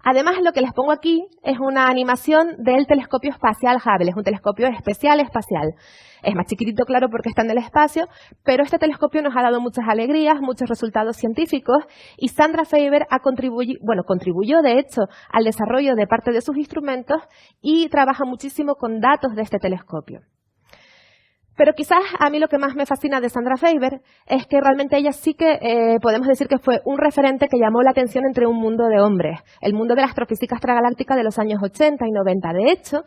Además, lo que les pongo aquí es una animación del telescopio espacial Hubble. Es un telescopio especial espacial. Es más chiquitito, claro, porque está en el espacio, pero este telescopio nos ha dado muchas alegrías, muchos resultados científicos, y Sandra Faber contribuyó, de hecho, al desarrollo de parte de sus instrumentos y trabaja muchísimo con datos de este telescopio. Pero quizás a mí lo que más me fascina de Sandra Faber es que realmente ella sí que podemos decir que fue un referente que llamó la atención entre un mundo de hombres, el mundo de la astrofísica extragaláctica de los años 80 y 90. De hecho,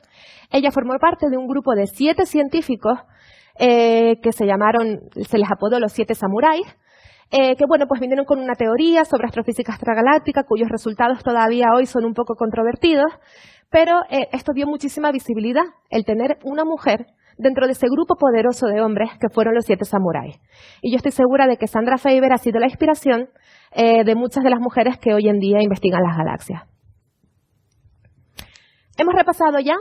ella formó parte de un grupo de 7 científicos que se les apodó los 7 samuráis, que bueno, pues vinieron con una teoría sobre astrofísica extragaláctica cuyos resultados todavía hoy son un poco controvertidos, pero esto dio muchísima visibilidad, el tener una mujer dentro de ese grupo poderoso de hombres que fueron los 7 samuráis. Y yo estoy segura de que Sandra Faber ha sido la inspiración de muchas de las mujeres que hoy en día investigan las galaxias. Hemos repasado ya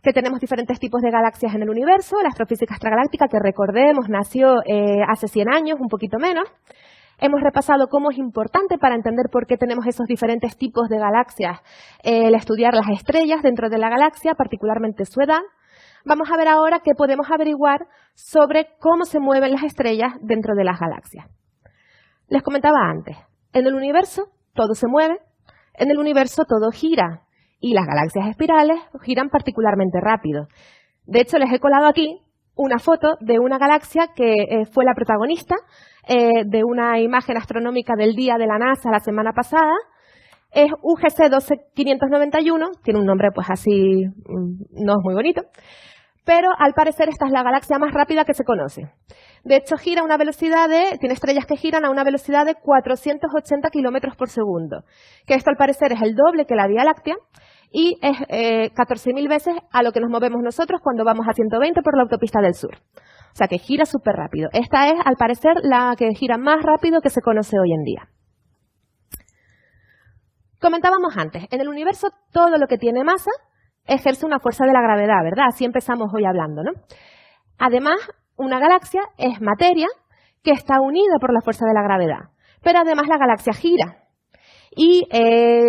que tenemos diferentes tipos de galaxias en el universo. La astrofísica extragaláctica, que recordemos, nació hace 100 años, un poquito menos. Hemos repasado cómo es importante para entender por qué tenemos esos diferentes tipos de galaxias el estudiar las estrellas dentro de la galaxia, particularmente su edad. Vamos a ver ahora qué podemos averiguar sobre cómo se mueven las estrellas dentro de las galaxias. Les comentaba antes, en el universo todo se mueve, en el universo todo gira, y las galaxias espirales giran particularmente rápido. De hecho, les he colado aquí una foto de una galaxia que fue la protagonista de una imagen astronómica del día de la NASA la semana pasada. Es UGC 12591, tiene un nombre pues así, no es muy bonito, pero al parecer esta es la galaxia más rápida que se conoce. De hecho, gira a una velocidad tiene estrellas que giran a una velocidad de 480 kilómetros por segundo, que esto al parecer es el doble que la Vía Láctea y es 14.000 veces a lo que nos movemos nosotros cuando vamos a 120 por la autopista del sur. O sea que gira súper rápido. Esta es, al parecer, la que gira más rápido que se conoce hoy en día. Comentábamos antes, en el universo todo lo que tiene masa ejerce una fuerza de la gravedad, ¿verdad? Así empezamos hoy hablando, ¿no? Además, una galaxia es materia que está unida por la fuerza de la gravedad. Pero además la galaxia gira. Y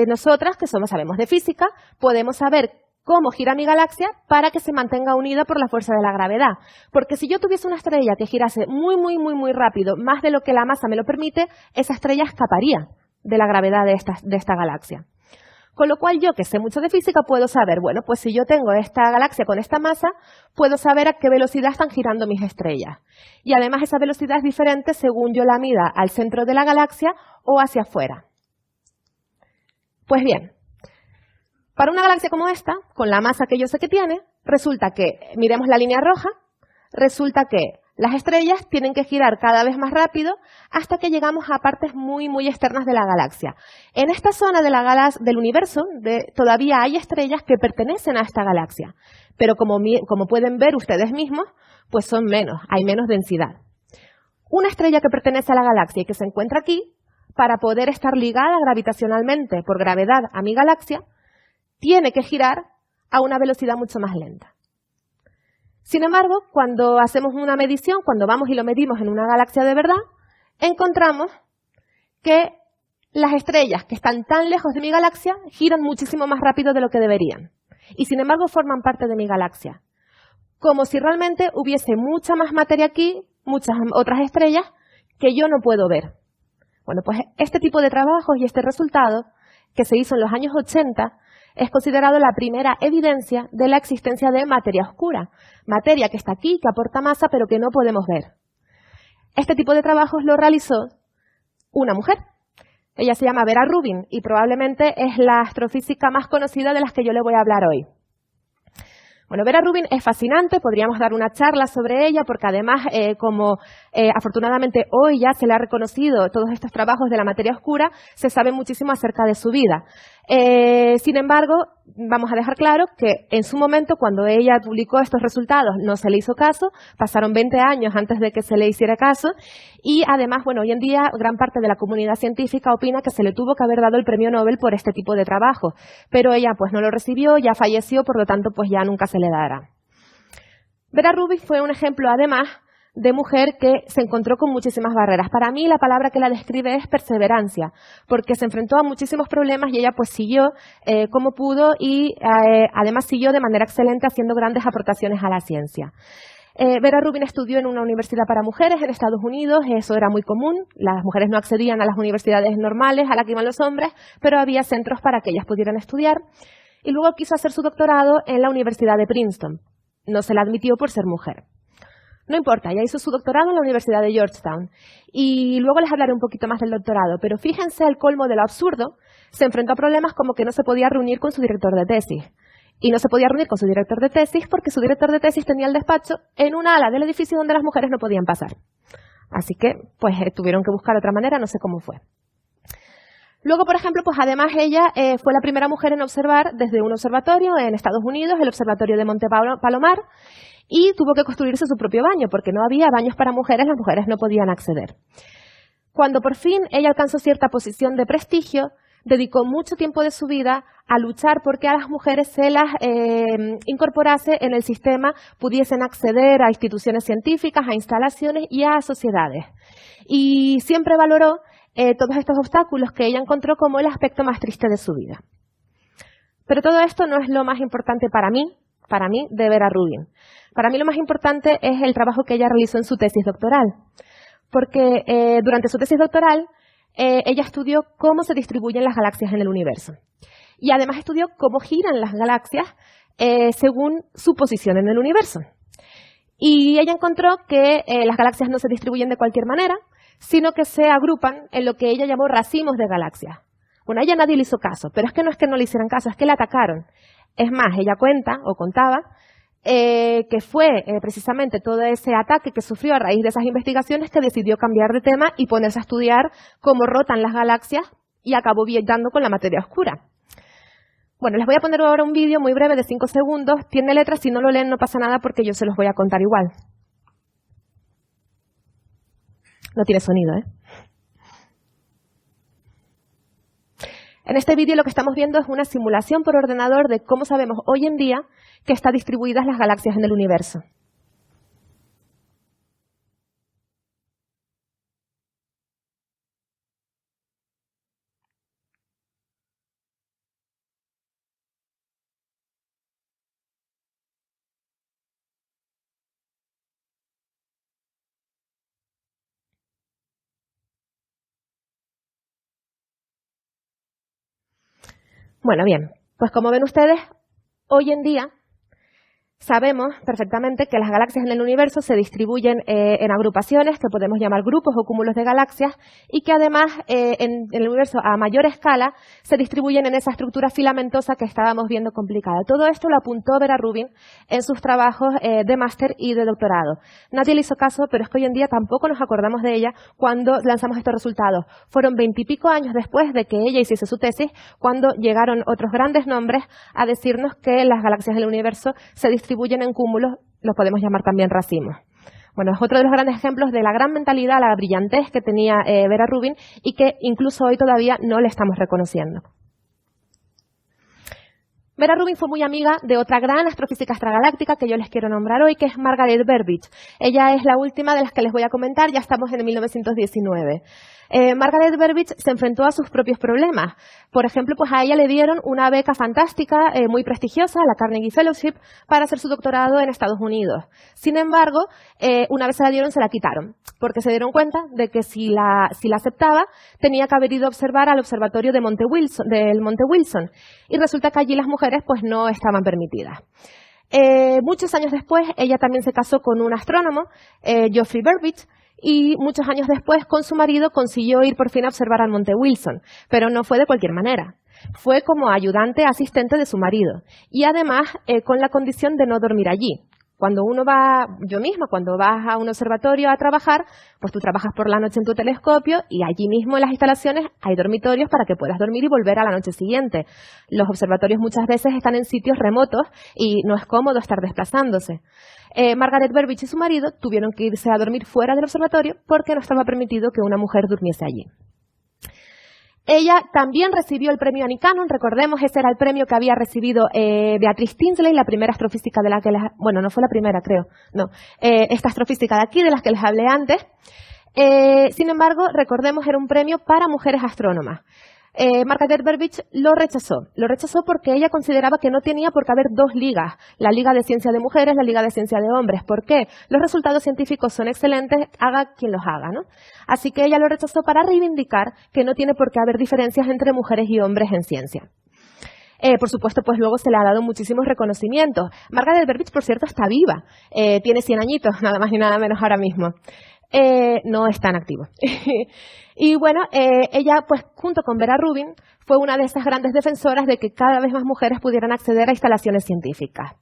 nosotras, que sabemos de física, podemos saber cómo gira mi galaxia para que se mantenga unida por la fuerza de la gravedad. Porque si yo tuviese una estrella que girase muy rápido, más de lo que la masa me lo permite, esa estrella escaparía de la gravedad de esta galaxia. Con lo cual yo, que sé mucho de física, puedo saber, bueno, pues si yo tengo esta galaxia con esta masa, puedo saber a qué velocidad están girando mis estrellas. Y además esa velocidad es diferente según yo la mida al centro de la galaxia o hacia afuera. Pues bien, para una galaxia como esta, con la masa que yo sé que tiene, resulta que, miremos la línea roja, resulta que las estrellas tienen que girar cada vez más rápido hasta que llegamos a partes muy externas de la galaxia. En esta zona del universo todavía hay estrellas que pertenecen a esta galaxia, pero como pueden ver ustedes mismos, pues son menos, hay menos densidad. Una estrella que pertenece a la galaxia y que se encuentra aquí, para poder estar ligada gravitacionalmente por gravedad a mi galaxia, tiene que girar a una velocidad mucho más lenta. Sin embargo, cuando hacemos una medición, cuando vamos y lo medimos en una galaxia de verdad, encontramos que las estrellas que están tan lejos de mi galaxia giran muchísimo más rápido de lo que deberían. Y sin embargo forman parte de mi galaxia. Como si realmente hubiese mucha más materia aquí, muchas otras estrellas, que yo no puedo ver. Bueno, pues este tipo de trabajos y este resultado, que se hizo en los años 80, es considerado la primera evidencia de la existencia de materia oscura. Materia que está aquí, que aporta masa, pero que no podemos ver. Este tipo de trabajos lo realizó una mujer. Ella se llama Vera Rubin y probablemente es la astrofísica más conocida de las que yo le voy a hablar hoy. Bueno, Vera Rubin es fascinante, podríamos dar una charla sobre ella porque además, afortunadamente hoy ya se le ha reconocido todos estos trabajos de la materia oscura, se sabe muchísimo acerca de su vida. Sin embargo, vamos a dejar claro que en su momento, cuando ella publicó estos resultados, no se le hizo caso, pasaron 20 años antes de que se le hiciera caso, y además, bueno, hoy en día gran parte de la comunidad científica opina que se le tuvo que haber dado el premio Nobel por este tipo de trabajo, pero ella pues no lo recibió, ya falleció, por lo tanto pues ya nunca se le dará. Vera Rubin fue un ejemplo además de mujer que se encontró con muchísimas barreras. Para mí la palabra que la describe es perseverancia, porque se enfrentó a muchísimos problemas y ella pues siguió como pudo y además siguió de manera excelente haciendo grandes aportaciones a la ciencia. Vera Rubin estudió en una universidad para mujeres en Estados Unidos, eso era muy común, las mujeres no accedían a las universidades normales a las que iban los hombres, pero había centros para que ellas pudieran estudiar. Y luego quiso hacer su doctorado en la Universidad de Princeton. No se la admitió por ser mujer. No importa, ella hizo su doctorado en la Universidad de Georgetown. Y luego les hablaré un poquito más del doctorado, pero fíjense el colmo de lo absurdo, se enfrentó a problemas como que no se podía reunir con su director de tesis. Y no se podía reunir con su director de tesis porque su director de tesis tenía el despacho en una ala del edificio donde las mujeres no podían pasar. Así que, pues, tuvieron que buscar otra manera, no sé cómo fue. Luego, por ejemplo, pues además ella fue la primera mujer en observar desde un observatorio en Estados Unidos, el observatorio de Monte Palomar, y tuvo que construirse su propio baño, porque no había baños para mujeres, las mujeres no podían acceder. Cuando por fin ella alcanzó cierta posición de prestigio, dedicó mucho tiempo de su vida a luchar porque a las mujeres se las incorporase en el sistema, pudiesen acceder a instituciones científicas, a instalaciones y a sociedades. Y siempre valoró todos estos obstáculos que ella encontró como el aspecto más triste de su vida. Pero todo esto no es lo más importante para mí, de Vera Rubin. Para mí lo más importante es el trabajo que ella realizó en su tesis doctoral. Porque durante su tesis doctoral, ella estudió cómo se distribuyen las galaxias en el universo. Y además estudió cómo giran las galaxias según su posición en el universo. Y ella encontró que las galaxias no se distribuyen de cualquier manera, sino que se agrupan en lo que ella llamó racimos de galaxias. Bueno, a ella nadie le hizo caso, pero es que no le hicieran caso, es que la atacaron. Es más, ella contaba que fue precisamente todo ese ataque que sufrió a raíz de esas investigaciones, que decidió cambiar de tema y ponerse a estudiar cómo rotan las galaxias y acabó dando con la materia oscura. Bueno, les voy a poner ahora un vídeo muy breve de 5 segundos. Tiene letras, si no lo leen no pasa nada porque yo se los voy a contar igual. No tiene sonido, ¿eh? En este vídeo lo que estamos viendo es una simulación por ordenador de cómo sabemos hoy en día que están distribuidas las galaxias en el universo. Bueno, bien, pues como ven ustedes, hoy en día sabemos perfectamente que las galaxias en el universo se distribuyen en agrupaciones que podemos llamar grupos o cúmulos de galaxias y que además en el universo a mayor escala se distribuyen en esa estructura filamentosa que estábamos viendo complicada. Todo esto lo apuntó Vera Rubin en sus trabajos de máster y de doctorado. Nadie le hizo caso, pero es que hoy en día tampoco nos acordamos de ella cuando lanzamos estos resultados. Fueron 20 y pico años después de que ella hiciese su tesis cuando llegaron otros grandes nombres a decirnos que las galaxias del universo se distribuyen en cúmulos, los podemos llamar también racimos. Bueno, es otro de los grandes ejemplos de la gran mentalidad, la brillantez que tenía Vera Rubin y que incluso hoy todavía no le estamos reconociendo. Vera Rubin fue muy amiga de otra gran astrofísica extragaláctica que yo les quiero nombrar hoy, que es Margaret Burbidge. Ella es la última de las que les voy a comentar, ya estamos en 1919. Margaret Burbidge se enfrentó a sus propios problemas. Por ejemplo, pues a ella le dieron una beca fantástica, muy prestigiosa, la Carnegie Fellowship, para hacer su doctorado en Estados Unidos. Sin embargo, una vez se la dieron, se la quitaron, porque se dieron cuenta de que si la aceptaba, tenía que haber ido a observar al observatorio del Monte Wilson. Y resulta que allí las mujeres pues no estaban permitidas. Muchos años después, ella también se casó con un astrónomo, Geoffrey Burbidge, y muchos años después, con su marido, consiguió ir por fin a observar al Monte Wilson, pero no fue de cualquier manera. Fue como ayudante asistente de su marido, y además con la condición de no dormir allí. Cuando uno va, yo misma, cuando vas a un observatorio a trabajar, pues tú trabajas por la noche en tu telescopio y allí mismo en las instalaciones hay dormitorios para que puedas dormir y volver a la noche siguiente. Los observatorios muchas veces están en sitios remotos y no es cómodo estar desplazándose. Margaret Burbidge y su marido tuvieron que irse a dormir fuera del observatorio porque no estaba permitido que una mujer durmiese allí. Ella también recibió el premio Annie Cannon, recordemos, ese era el premio que había recibido Beatrice Tinsley, la primera astrofísica de la que les... Bueno, no fue la primera, creo, no. Esta astrofísica de aquí, de las que les hablé antes. Sin embargo, recordemos, era un premio para mujeres astrónomas. Margaret Burbidge lo rechazó porque ella consideraba que no tenía por qué haber dos ligas, la Liga de Ciencia de Mujeres, la Liga de Ciencia de Hombres. ¿Por qué? Los resultados científicos son excelentes, haga quien los haga, ¿no? Así que ella lo rechazó para reivindicar que no tiene por qué haber diferencias entre mujeres y hombres en ciencia. Por supuesto, pues luego se le ha dado muchísimos reconocimientos. Margaret Burbidge, por cierto, está viva, tiene 100 añitos, nada más y nada menos ahora mismo. No está en activo. Y bueno, ella, pues junto con Vera Rubin, fue una de esas grandes defensoras de que cada vez más mujeres pudieran acceder a instalaciones científicas.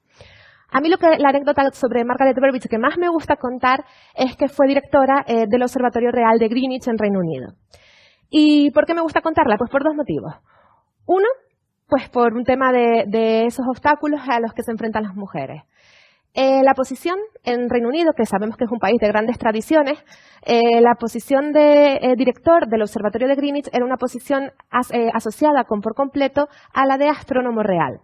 A mí la anécdota sobre Margaret Burbidge que más me gusta contar es que fue directora del Observatorio Real de Greenwich en Reino Unido. ¿Y por qué me gusta contarla? Pues por dos motivos. Uno, pues por un tema de esos obstáculos a los que se enfrentan las mujeres. La posición en Reino Unido, que sabemos que es un país de grandes tradiciones, la posición de director del Observatorio de Greenwich era una posición asociada por completo a la de astrónomo real.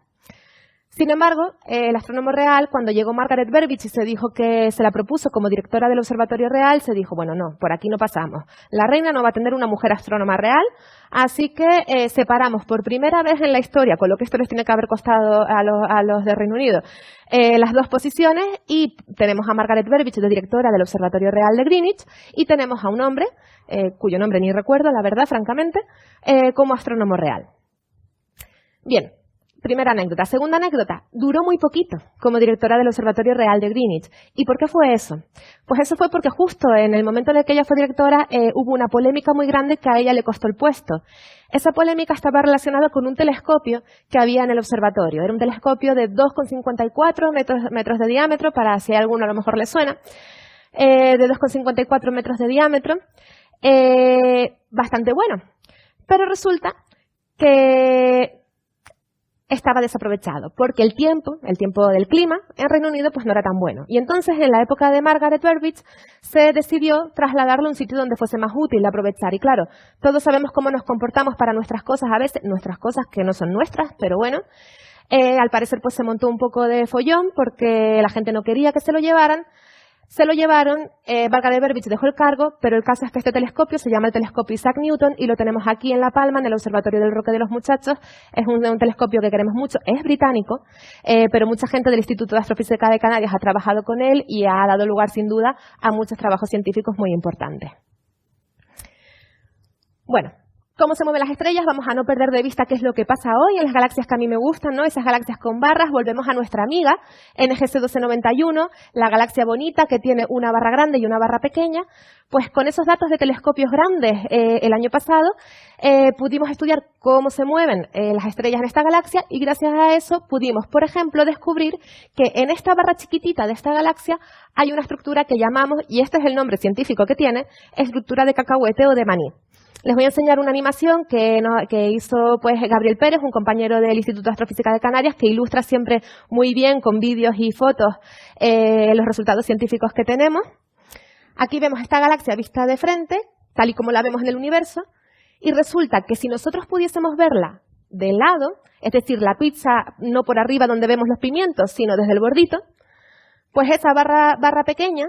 Sin embargo, el astrónomo real, cuando llegó Margaret Burbidge y se dijo que se la propuso como directora del Observatorio Real, se dijo, bueno, no, por aquí no pasamos. La reina no va a tener una mujer astrónoma real, así que separamos por primera vez en la historia, con lo que esto les tiene que haber costado a los de Reino Unido, las dos posiciones, y tenemos a Margaret Burbidge de directora del Observatorio Real de Greenwich, y tenemos a un hombre, cuyo nombre ni recuerdo, la verdad, francamente, como astrónomo real. Bien. Primera anécdota. Segunda anécdota, duró muy poquito como directora del Observatorio Real de Greenwich. ¿Y por qué fue eso? Pues eso fue porque justo en el momento en el que ella fue directora hubo una polémica muy grande que a ella le costó el puesto. Esa polémica estaba relacionada con un telescopio que había en el observatorio. Era un telescopio de 2,54 metros de diámetro, para si a alguno a lo mejor le suena, de 2,54 metros de diámetro, bastante bueno. Pero resulta que estaba desaprovechado, porque el tiempo del clima en Reino Unido pues no era tan bueno. Y entonces, en la época de Margaret Burbidge, se decidió trasladarlo a un sitio donde fuese más útil aprovechar. Y claro, todos sabemos cómo nos comportamos para nuestras cosas, a veces nuestras cosas que no son nuestras, pero bueno, al parecer pues se montó un poco de follón porque la gente no quería que se lo llevaran. Se lo llevaron, Margaret Burbidge dejó el cargo, pero el caso es que este telescopio se llama el telescopio Isaac Newton y lo tenemos aquí en La Palma, en el Observatorio del Roque de los Muchachos. Es un telescopio que queremos mucho, es británico, pero mucha gente del Instituto de Astrofísica de Canarias ha trabajado con él y ha dado lugar, sin duda, a muchos trabajos científicos muy importantes. Bueno, ¿cómo se mueven las estrellas? Vamos a no perder de vista qué es lo que pasa hoy en las galaxias que a mí me gustan, ¿no? Esas galaxias con barras. Volvemos a nuestra amiga NGC 1291, la galaxia bonita que tiene una barra grande y una barra pequeña. Pues con esos datos de telescopios grandes el año pasado pudimos estudiar cómo se mueven las estrellas en esta galaxia y gracias a eso pudimos, por ejemplo, descubrir que en esta barra chiquitita de esta galaxia hay una estructura que llamamos, y este es el nombre científico que tiene, estructura de cacahuete o de maní. Les voy a enseñar una animación que hizo pues Gabriel Pérez, un compañero del Instituto de Astrofísica de Canarias, que ilustra siempre muy bien con vídeos y fotos los resultados científicos que tenemos. Aquí vemos esta galaxia vista de frente, tal y como la vemos en el universo, y resulta que si nosotros pudiésemos verla de lado, es decir, la pizza no por arriba donde vemos los pimientos, sino desde el bordito, pues esa barra pequeña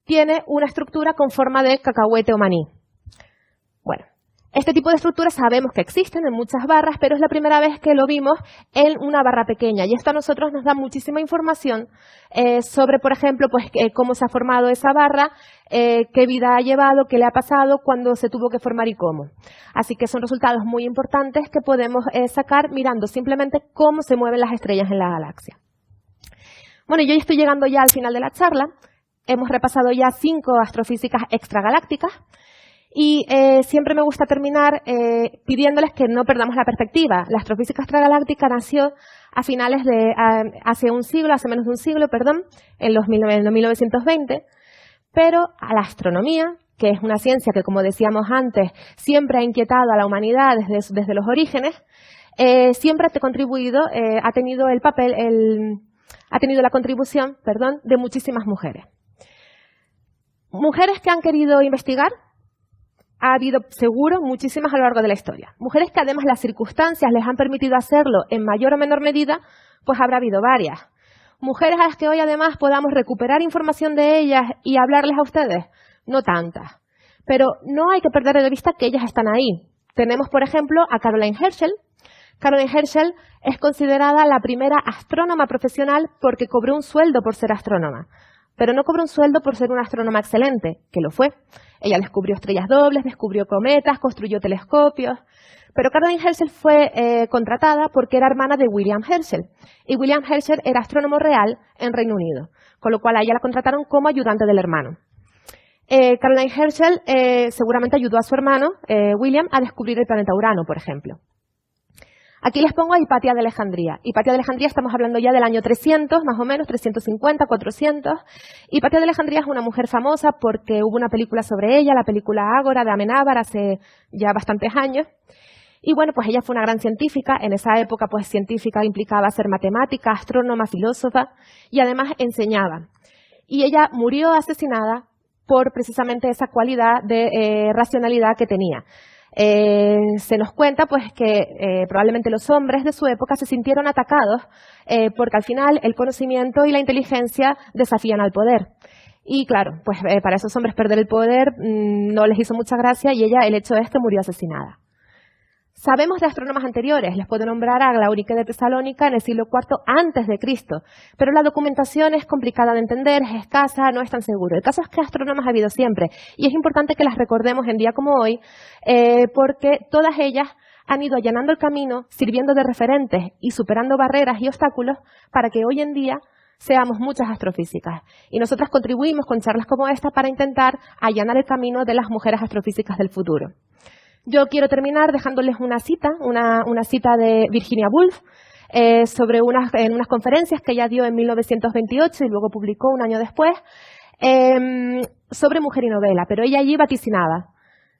tiene una estructura con forma de cacahuete o maní. Bueno, este tipo de estructuras sabemos que existen en muchas barras, pero es la primera vez que lo vimos en una barra pequeña. Y esto a nosotros nos da muchísima información sobre, por ejemplo, pues cómo se ha formado esa barra, qué vida ha llevado, qué le ha pasado, cuándo se tuvo que formar y cómo. Así que son resultados muy importantes que podemos sacar mirando simplemente cómo se mueven las estrellas en la galaxia. Bueno, yo estoy llegando ya al final de la charla. Hemos repasado ya 5 astrofísicas extragalácticas. Y siempre me gusta terminar pidiéndoles que no perdamos la perspectiva. La astrofísica extragaláctica nació a finales de, hace menos de un siglo, en 1920, pero a la astronomía, que es una ciencia que, como decíamos antes, siempre ha inquietado a la humanidad desde los orígenes, siempre ha tenido la contribución, de muchísimas mujeres. Mujeres que han querido investigar. Ha habido, seguro, muchísimas a lo largo de la historia. Mujeres que además las circunstancias les han permitido hacerlo en mayor o menor medida, pues habrá habido varias. Mujeres a las que hoy además podamos recuperar información de ellas y hablarles a ustedes, no tantas. Pero no hay que perder de vista que ellas están ahí. Tenemos, por ejemplo, a Caroline Herschel. Caroline Herschel es considerada la primera astrónoma profesional porque cobró un sueldo por ser astrónoma. Pero no cobró un sueldo por ser una astrónoma excelente, que lo fue. Ella descubrió estrellas dobles, descubrió cometas, construyó telescopios. Pero Caroline Herschel fue contratada porque era hermana de William Herschel. Y William Herschel era astrónomo real en Reino Unido, con lo cual a ella la contrataron como ayudante del hermano. Caroline Herschel seguramente ayudó a su hermano, William, a descubrir el planeta Urano, por ejemplo. Aquí les pongo a Hipatia de Alejandría. Hipatia de Alejandría estamos hablando ya del año 300, más o menos, 350, 400. Hipatia de Alejandría es una mujer famosa porque hubo una película sobre ella, la película Ágora de Amenábar, hace ya bastantes años. Y bueno, pues ella fue una gran científica. En esa época, pues científica implicaba ser matemática, astrónoma, filósofa y además enseñaba. Y ella murió asesinada por precisamente esa cualidad de racionalidad que tenía. Se nos cuenta pues que probablemente los hombres de su época se sintieron atacados porque al final el conocimiento y la inteligencia desafían al poder. Y claro, pues para esos hombres perder el poder no les hizo mucha gracia y ella, el hecho es que murió asesinada. Sabemos de astrónomas anteriores, les puedo nombrar a Glaurique de Tesalónica en el siglo IV antes de Cristo, pero la documentación es complicada de entender, es escasa, no es tan seguro. El caso es que astrónomas ha habido siempre y es importante que las recordemos en día como hoy porque todas ellas han ido allanando el camino, sirviendo de referentes y superando barreras y obstáculos para que hoy en día seamos muchas astrofísicas. Y nosotras contribuimos con charlas como esta para intentar allanar el camino de las mujeres astrofísicas del futuro. Yo quiero terminar dejándoles una cita de Virginia Woolf, sobre en unas conferencias que ella dio en 1928 y luego publicó un año después, sobre mujer y novela, pero ella allí vaticinaba: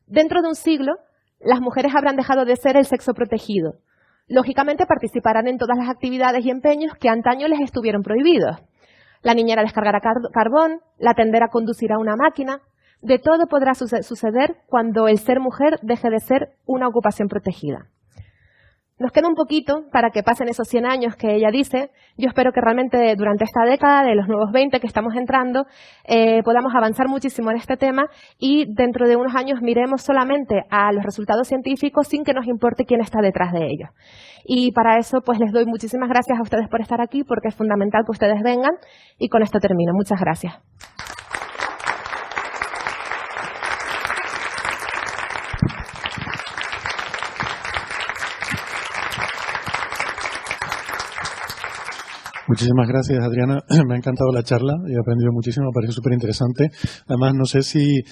dentro de un siglo, las mujeres habrán dejado de ser el sexo protegido. Lógicamente participarán en todas las actividades y empeños que antaño les estuvieron prohibidos. La niñera descargará carbón, la tendera conducirá una máquina. De todo podrá suceder cuando el ser mujer deje de ser una ocupación protegida. Nos queda un poquito para que pasen esos 100 años que ella dice. Yo espero que realmente durante esta década de los nuevos 20 que estamos entrando podamos avanzar muchísimo en este tema y dentro de unos años miremos solamente a los resultados científicos sin que nos importe quién está detrás de ellos. Y para eso pues les doy muchísimas gracias a ustedes por estar aquí, porque es fundamental que ustedes vengan, y con esto termino. Muchas gracias. Muchísimas gracias, Adriana. Me ha encantado la charla y he aprendido muchísimo, me parece súper interesante. Además, no sé si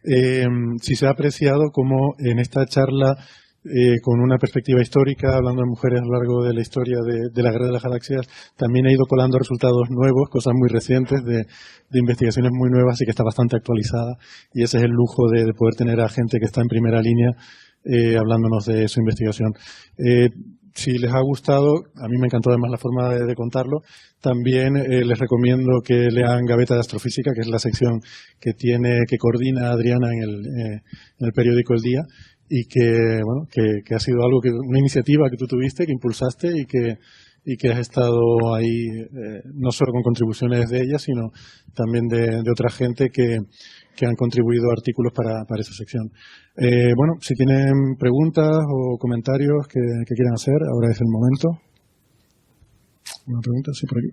se ha apreciado cómo en esta charla, con una perspectiva histórica, hablando de mujeres a lo largo de la historia de la Guerra de las Galaxias, también ha ido colando resultados nuevos, cosas muy recientes, de investigaciones muy nuevas y que está bastante actualizada. Y ese es el lujo de poder tener a gente que está en primera línea hablándonos de su investigación. Si les ha gustado, a mí me encantó además la forma de contarlo, también les recomiendo que lean Gaveta de Astrofísica, que es la sección que coordina Adriana en el periódico El Día, y que ha sido una iniciativa que tú tuviste, que impulsaste y que has estado ahí, no solo con contribuciones de ella, sino también de otra gente que han contribuido artículos para esa sección. Si tienen preguntas o comentarios que quieran hacer, ahora es el momento. ¿Una pregunta? Sí, por aquí.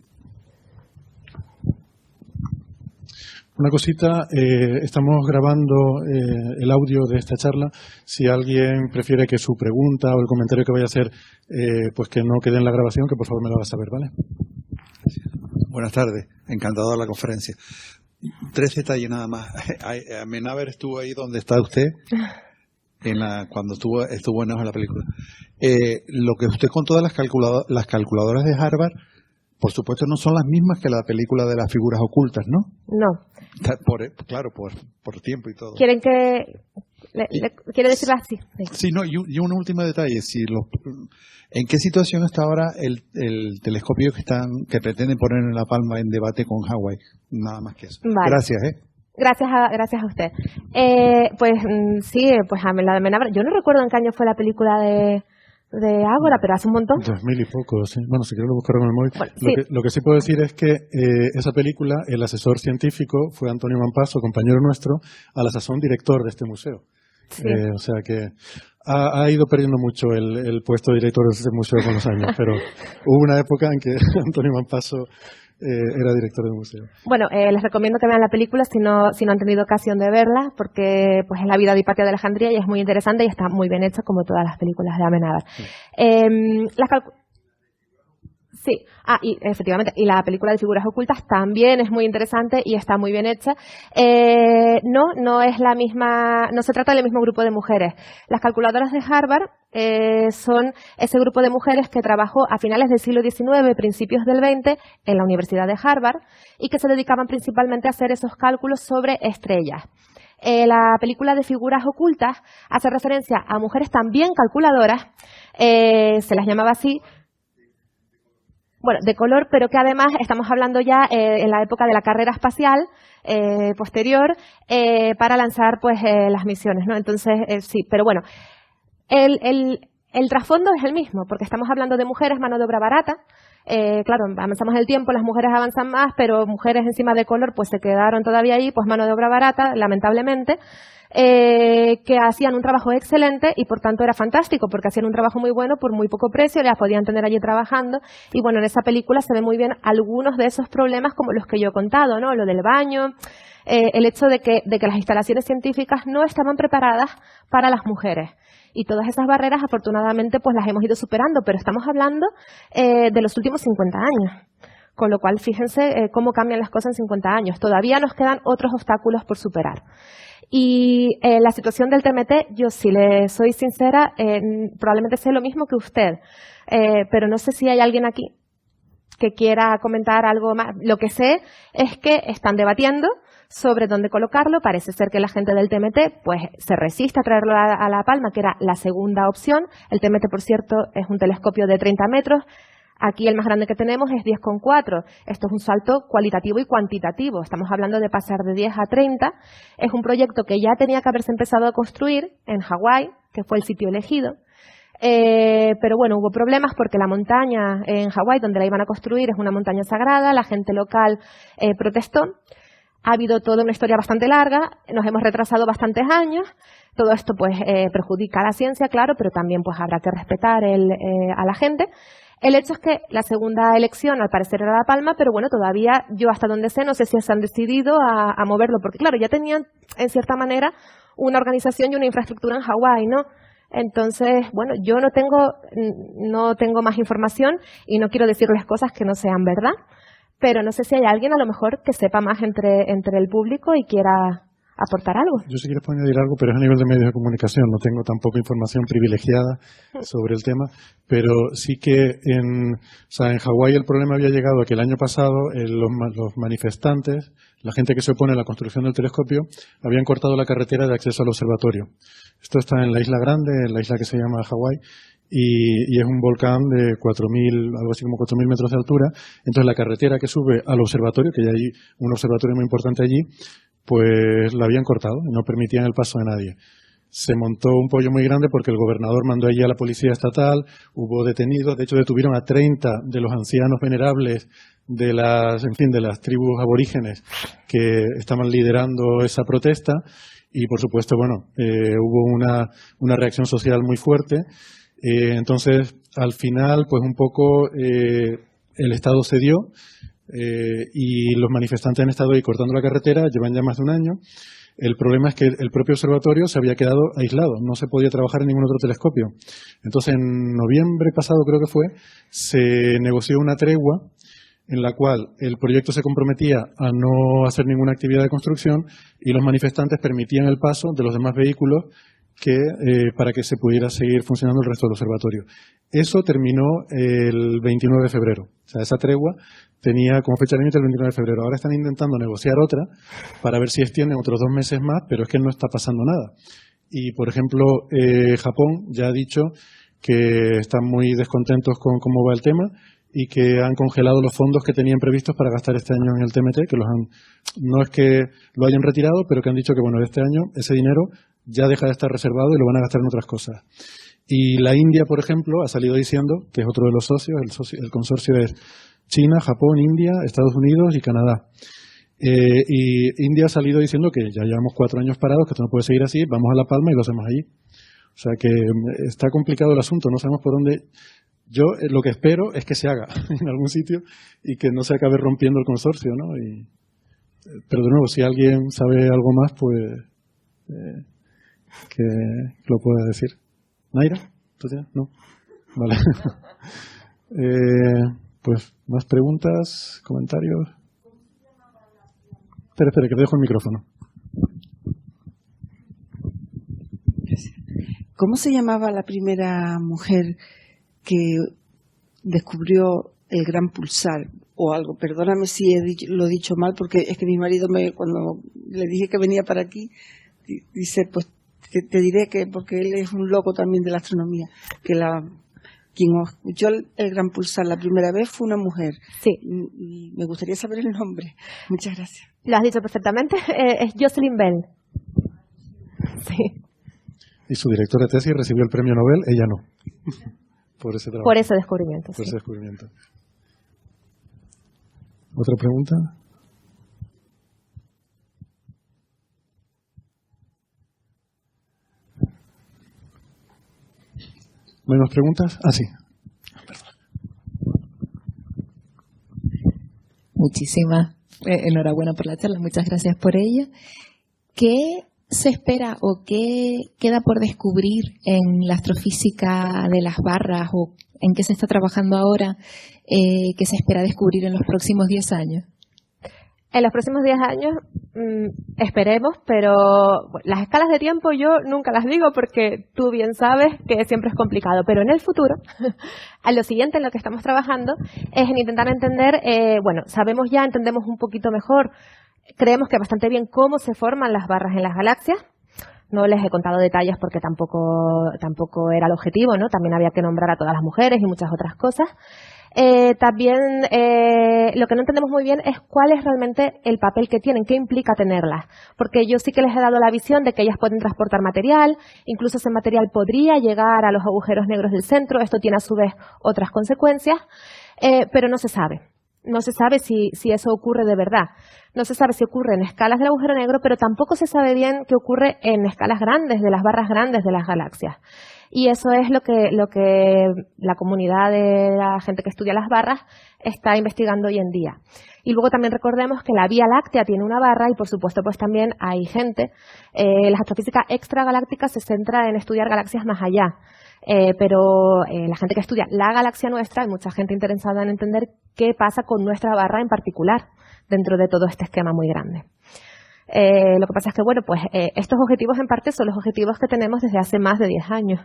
Una cosita, estamos grabando el audio de esta charla. Si alguien prefiere que su pregunta o el comentario que vaya a hacer, pues que no quede en la grabación, que por favor me lo haga saber, ¿vale? Buenas tardes, encantado de la conferencia. 3 detalles nada más. Amenábar estuvo ahí donde está usted cuando estuvo en la película. Lo que usted contó de las calculadoras de Harvard, por supuesto no son las mismas que la película de las figuras ocultas, ¿no? No. Por tiempo y todo. ¿Quieren que quiere decirlo así? Sí, no, y un último detalle. ¿En qué situación está ahora el telescopio que pretenden poner en La Palma en debate con Hawái? Nada más que eso. Vale. Gracias, Gracias a usted. Sí, pues a la de Amenábar. Yo no recuerdo en qué año fue la película de Ágora, pero hace un montón. 2000 y poco, sí. Bueno, si quiero lo buscar con el móvil. Bueno, sí. Lo que sí puedo decir es que esa película, el asesor científico fue Antonio Mampaso, compañero nuestro, a la sazón director de este museo. Sí. O sea que ha ido perdiendo mucho el puesto de director de este museo con los años, pero hubo una época en que Antonio Mampaso era director del museo. Bueno, les recomiendo que vean la película si no han tenido ocasión de verla, porque pues es la vida de Hipatia de Alejandría y es muy interesante y está muy bien hecha, como todas las películas de Amenábar. Sí. Sí, y efectivamente, y la película de figuras ocultas también es muy interesante y está muy bien hecha. No es la misma, no se trata del mismo grupo de mujeres. Las calculadoras de Harvard son ese grupo de mujeres que trabajó a finales del siglo XIX, principios del XX, en la Universidad de Harvard, y que se dedicaban principalmente a hacer esos cálculos sobre estrellas. La película de figuras ocultas hace referencia a mujeres también calculadoras, se las llamaba así, bueno, de color, pero que además estamos hablando ya en la época de la carrera espacial posterior para lanzar pues las misiones, ¿no? Entonces, sí, pero bueno, el trasfondo es el mismo, porque estamos hablando de mujeres, mano de obra barata. Claro, avanzamos el tiempo, las mujeres avanzan más, pero mujeres encima de color pues se quedaron todavía ahí, pues mano de obra barata, lamentablemente. Que hacían un trabajo excelente y por tanto era fantástico porque hacían un trabajo muy bueno por muy poco precio, las podían tener allí trabajando y bueno, en esa película se ve muy bien algunos de esos problemas como los que yo he contado, ¿no? Lo del baño, el hecho de que las instalaciones científicas no estaban preparadas para las mujeres Y todas esas barreras, afortunadamente, pues las hemos ido superando, pero estamos hablando de los últimos 50 años. Con lo cual, fíjense cómo cambian las cosas en 50 años. Todavía nos quedan otros obstáculos por superar. Y la situación del TMT, yo si le soy sincera, probablemente sé lo mismo que usted, pero no sé si hay alguien aquí que quiera comentar algo más. Lo que sé es que están debatiendo sobre dónde colocarlo. Parece ser que la gente del TMT pues se resiste a traerlo a La Palma, que era la segunda opción. El TMT, por cierto, es un telescopio de 30 metros. Aquí el más grande que tenemos es 10,4. Esto es un salto cualitativo y cuantitativo. Estamos hablando de pasar de 10 a 30. Es un proyecto que ya tenía que haberse empezado a construir en Hawái, que fue el sitio elegido. Pero bueno, hubo problemas porque la montaña en Hawái, donde la iban a construir, es una montaña sagrada. La gente local protestó. Ha habido toda una historia bastante larga. Nos hemos retrasado bastantes años. Todo esto pues perjudica a la ciencia, claro, pero también pues habrá que respetar a la gente. El hecho es que la segunda elección, al parecer, era La Palma, pero bueno, todavía yo hasta donde sé, no sé si se han decidido a moverlo, porque claro, ya tenían, en cierta manera, una organización y una infraestructura en Hawái, ¿no? Entonces, bueno, yo no tengo más información y no quiero decirles cosas que no sean verdad, pero no sé si hay alguien a lo mejor que sepa más entre el público y quiera aportar algo. Yo sí quiero añadir algo, pero es a nivel de medios de comunicación. No tengo tampoco información privilegiada sobre el tema, pero sí que en Hawái el problema había llegado a que el año pasado los manifestantes, la gente que se opone a la construcción del telescopio, habían cortado la carretera de acceso al observatorio. Esto está en la Isla Grande, en la isla que se llama Hawái, y es un volcán de 4.000, algo así como 4.000 metros de altura. Entonces la carretera que sube al observatorio, que ya hay un observatorio muy importante allí, pues la habían cortado y no permitían el paso de nadie. Se montó un pollo muy grande porque el gobernador mandó allí a la policía estatal, hubo detenidos, de hecho detuvieron a 30 de los ancianos venerables de las tribus aborígenes que estaban liderando esa protesta y por supuesto, bueno, hubo una reacción social muy fuerte. Entonces, al final, pues un poco el Estado cedió. Y los manifestantes han estado ahí cortando la carretera, llevan ya más de un año. El problema es que el propio observatorio se había quedado aislado, no se podía trabajar en ningún otro telescopio. Entonces, en noviembre pasado, creo que fue, se negoció una tregua en la cual el proyecto se comprometía a no hacer ninguna actividad de construcción y los manifestantes permitían el paso de los demás vehículos para que se pudiera seguir funcionando el resto del observatorio. Eso terminó el 29 de febrero. O sea, esa tregua tenía como fecha límite el 29 de febrero. Ahora están intentando negociar otra para ver si extienden otros 2 meses más, pero es que no está pasando nada. Y, por ejemplo, Japón ya ha dicho que están muy descontentos con cómo va el tema y que han congelado los fondos que tenían previstos para gastar este año en el TMT, que no es que lo hayan retirado, pero que han dicho que, bueno, este año ese dinero ya deja de estar reservado y lo van a gastar en otras cosas. Y la India, por ejemplo, ha salido diciendo, que es otro de los socios, el consorcio es China, Japón, India, Estados Unidos y Canadá. Y India ha salido diciendo que ya llevamos 4 años parados, que esto no puede seguir así, vamos a La Palma y lo hacemos allí. O sea que está complicado el asunto, no sabemos por dónde. Yo lo que espero es que se haga en algún sitio y que no se acabe rompiendo el consorcio, ¿no? Pero de nuevo, si alguien sabe algo más, pues que lo pueda decir. ¿Naira? ¿Tú tienes? No. Vale. Pues más preguntas, comentarios. Espera, que te dejo el micrófono. ¿Cómo se llamaba la primera mujer que descubrió el gran pulsar o algo? Perdóname si lo he dicho mal, porque es que mi marido cuando le dije que venía para aquí, dice, pues te diré que, porque él es un loco también de la astronomía, que quien escuchó el gran pulsar la primera vez fue una mujer. Sí. Y me gustaría saber el nombre. Muchas gracias. Lo has dicho perfectamente. Es Jocelyn Bell. Sí. Y su directora de tesis recibió el premio Nobel, ella no. Por ese trabajo. Por ese descubrimiento. Por ese descubrimiento. ¿Otra pregunta? ¿No hay más preguntas? Ah, sí. Muchísimas enhorabuena por la charla, muchas gracias por ella. ¿Qué se espera o qué queda por descubrir en la astrofísica de las barras o en qué se está trabajando ahora que se espera descubrir en los próximos 10 años? En los próximos 10 años esperemos, pero las escalas de tiempo yo nunca las digo porque tú bien sabes que siempre es complicado. Pero en el futuro, a lo siguiente en lo que estamos trabajando es en intentar entender, entendemos un poquito mejor, creemos que bastante bien cómo se forman las barras en las galaxias. No les he contado detalles porque tampoco era el objetivo, ¿no? También había que nombrar a todas las mujeres y muchas otras cosas. También lo que no entendemos muy bien es cuál es realmente el papel que tienen, qué implica tenerlas. Porque yo sí que les he dado la visión de que ellas pueden transportar material, incluso ese material podría llegar a los agujeros negros del centro. Esto tiene a su vez otras consecuencias, pero no se sabe. No se sabe si eso ocurre de verdad. No se sabe si ocurre en escalas del agujero negro, pero tampoco se sabe bien qué ocurre en escalas grandes, de las barras grandes de las galaxias. Y eso es lo que la comunidad de la gente que estudia las barras está investigando hoy en día. Y luego también recordemos que la Vía Láctea tiene una barra y, por supuesto, pues también hay gente. La astrofísica extragaláctica se centra en estudiar galaxias más allá. Pero la gente que estudia la galaxia nuestra, hay mucha gente interesada en entender qué pasa con nuestra barra en particular dentro de todo este esquema muy grande. Lo que pasa es que, estos objetivos en parte son los objetivos que tenemos desde hace más de 10 años.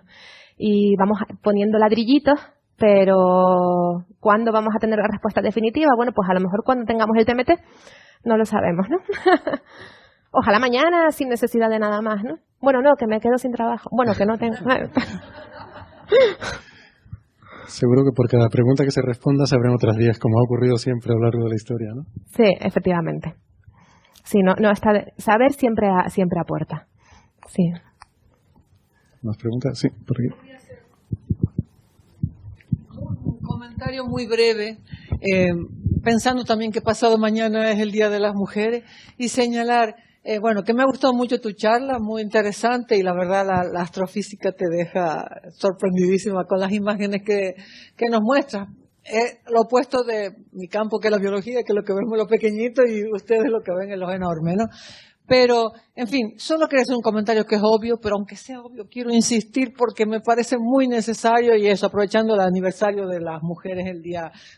Y vamos poniendo ladrillitos, pero ¿cuándo vamos a tener la respuesta definitiva? Bueno, pues a lo mejor cuando tengamos el TMT, no lo sabemos, ¿no? Ojalá mañana, sin necesidad de nada más, ¿no? Bueno, no, que me quedo sin trabajo. Bueno, que no tengo... Seguro que por cada pregunta que se responda se abren otras 10, como ha ocurrido siempre a lo largo de la historia, ¿no? Sí, efectivamente. Sí, no está saber siempre aporta. Sí. ¿Más preguntas? Sí, por aquí. Un comentario muy breve, pensando también que pasado mañana es el Día de las Mujeres, y señalar, que me ha gustado mucho tu charla, muy interesante, y la verdad la astrofísica te deja sorprendidísima con las imágenes que nos muestras. Lo opuesto de mi campo, que es la biología, que es lo que vemos en lo pequeñito, y ustedes lo que ven en los enormes, ¿no? Pero, en fin, solo quería hacer un comentario que es obvio, pero aunque sea obvio, quiero insistir porque me parece muy necesario, y eso, aprovechando el aniversario de las mujeres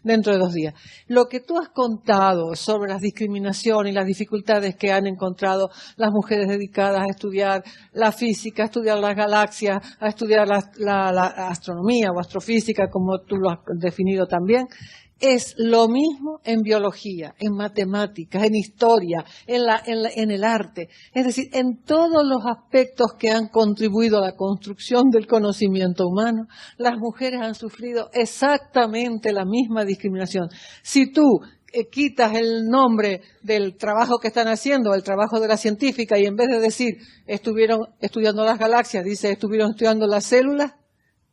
dentro de 2 días. Lo que tú has contado sobre las discriminaciones y las dificultades que han encontrado las mujeres dedicadas a estudiar la física, a estudiar las galaxias, a estudiar la astronomía o astrofísica, como tú lo has definido también, es lo mismo en biología, en matemáticas, en historia, en el arte. Es decir, en todos los aspectos que han contribuido a la construcción del conocimiento humano, las mujeres han sufrido exactamente la misma discriminación. Si tú quitas el nombre del trabajo que están haciendo, el trabajo de la científica, y en vez de decir estuvieron estudiando las galaxias, dice estuvieron estudiando las células,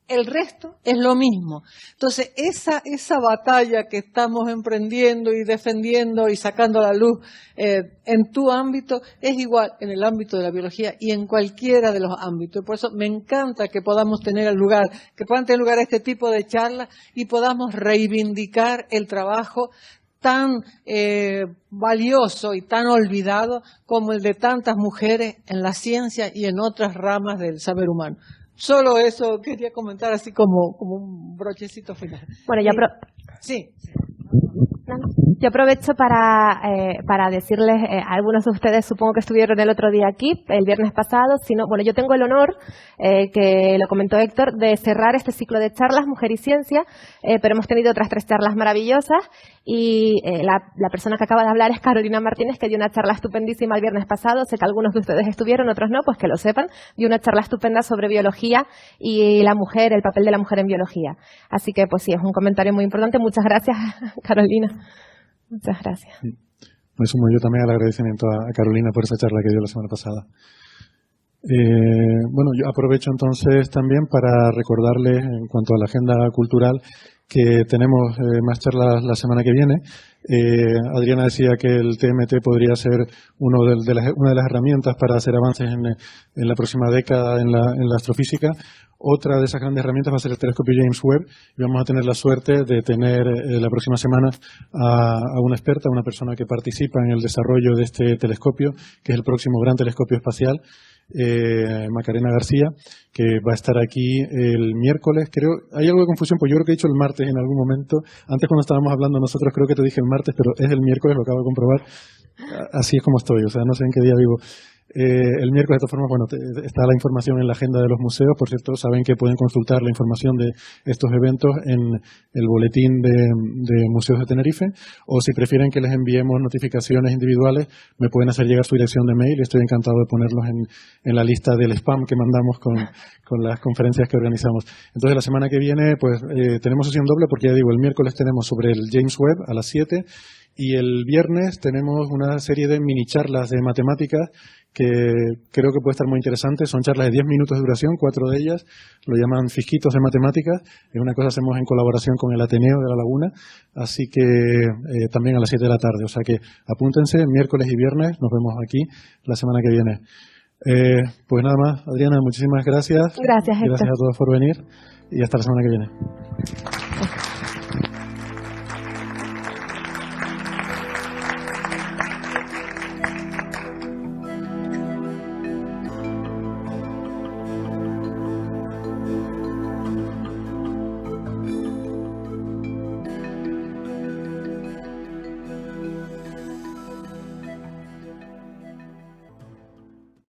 el resto es lo mismo. Entonces, esa batalla que estamos emprendiendo y defendiendo y sacando a la luz en tu ámbito, es igual en el ámbito de la biología y en cualquiera de los ámbitos. Por eso me encanta que podamos que puedan tener lugar este tipo de charlas y podamos reivindicar el trabajo tan valioso y tan olvidado como el de tantas mujeres en la ciencia y en otras ramas del saber humano. Solo eso quería comentar así como un brochecito final. Bueno, Sí. Yo aprovecho para decirles a algunos de ustedes, supongo que estuvieron el otro día aquí, el viernes pasado, yo tengo el honor, que lo comentó Héctor, de cerrar este ciclo de charlas Mujer y Ciencia, pero hemos tenido otras 3 charlas maravillosas, y la persona que acaba de hablar es Carolina Martínez, que dio una charla estupendísima el viernes pasado. Sé que algunos de ustedes estuvieron, otros no, pues que lo sepan. Dio una charla estupenda sobre biología y la mujer, el papel de la mujer en biología. Así que, pues sí, es un comentario muy importante. Muchas gracias, Carolina. Muchas gracias. Me sumo yo también al agradecimiento a Carolina por esa charla que dio la semana pasada. Yo aprovecho entonces también para recordarles, en cuanto a la agenda cultural, que tenemos más charlas la semana que viene. Adriana decía que el TMT podría ser una de las herramientas para hacer avances en la próxima década en la astrofísica. Otra de esas grandes herramientas va a ser el telescopio James Webb, y vamos a tener la suerte de tener la próxima semana a una experta, una persona que participa en el desarrollo de este telescopio, que es el próximo gran telescopio espacial, Macarena García, que va a estar aquí el miércoles. Creo, hay algo de confusión, pues yo creo que he dicho el martes en algún momento. Antes, cuando estábamos hablando nosotros, creo que te dije el martes, pero es el miércoles, lo acabo de comprobar. Así es como estoy, o sea, no sé en qué día vivo. El miércoles, de todas formas, bueno, está la información en la agenda de los museos. Por cierto, saben que pueden consultar la información de estos eventos en el boletín de Museos de Tenerife, o si prefieren que les enviemos notificaciones individuales, me pueden hacer llegar su dirección de mail y estoy encantado de ponerlos en la lista del spam que mandamos con las conferencias que organizamos. Entonces, la semana que viene, pues, tenemos sesión doble, porque ya digo, el miércoles tenemos sobre el James Webb a las 7, y el viernes tenemos una serie de mini charlas de matemáticas que creo que puede estar muy interesante. Son charlas de 10 minutos de duración, 4 de ellas lo llaman Fisquitos de Matemáticas. Es una cosa que hacemos en colaboración con el Ateneo de La Laguna, así que también a las 7 de la tarde. O sea que apúntense, miércoles y viernes, nos vemos aquí la semana que viene. Pues nada más, Adriana, muchísimas gracias. Gracias, Héctor. Gracias a todos por venir y hasta la semana que viene.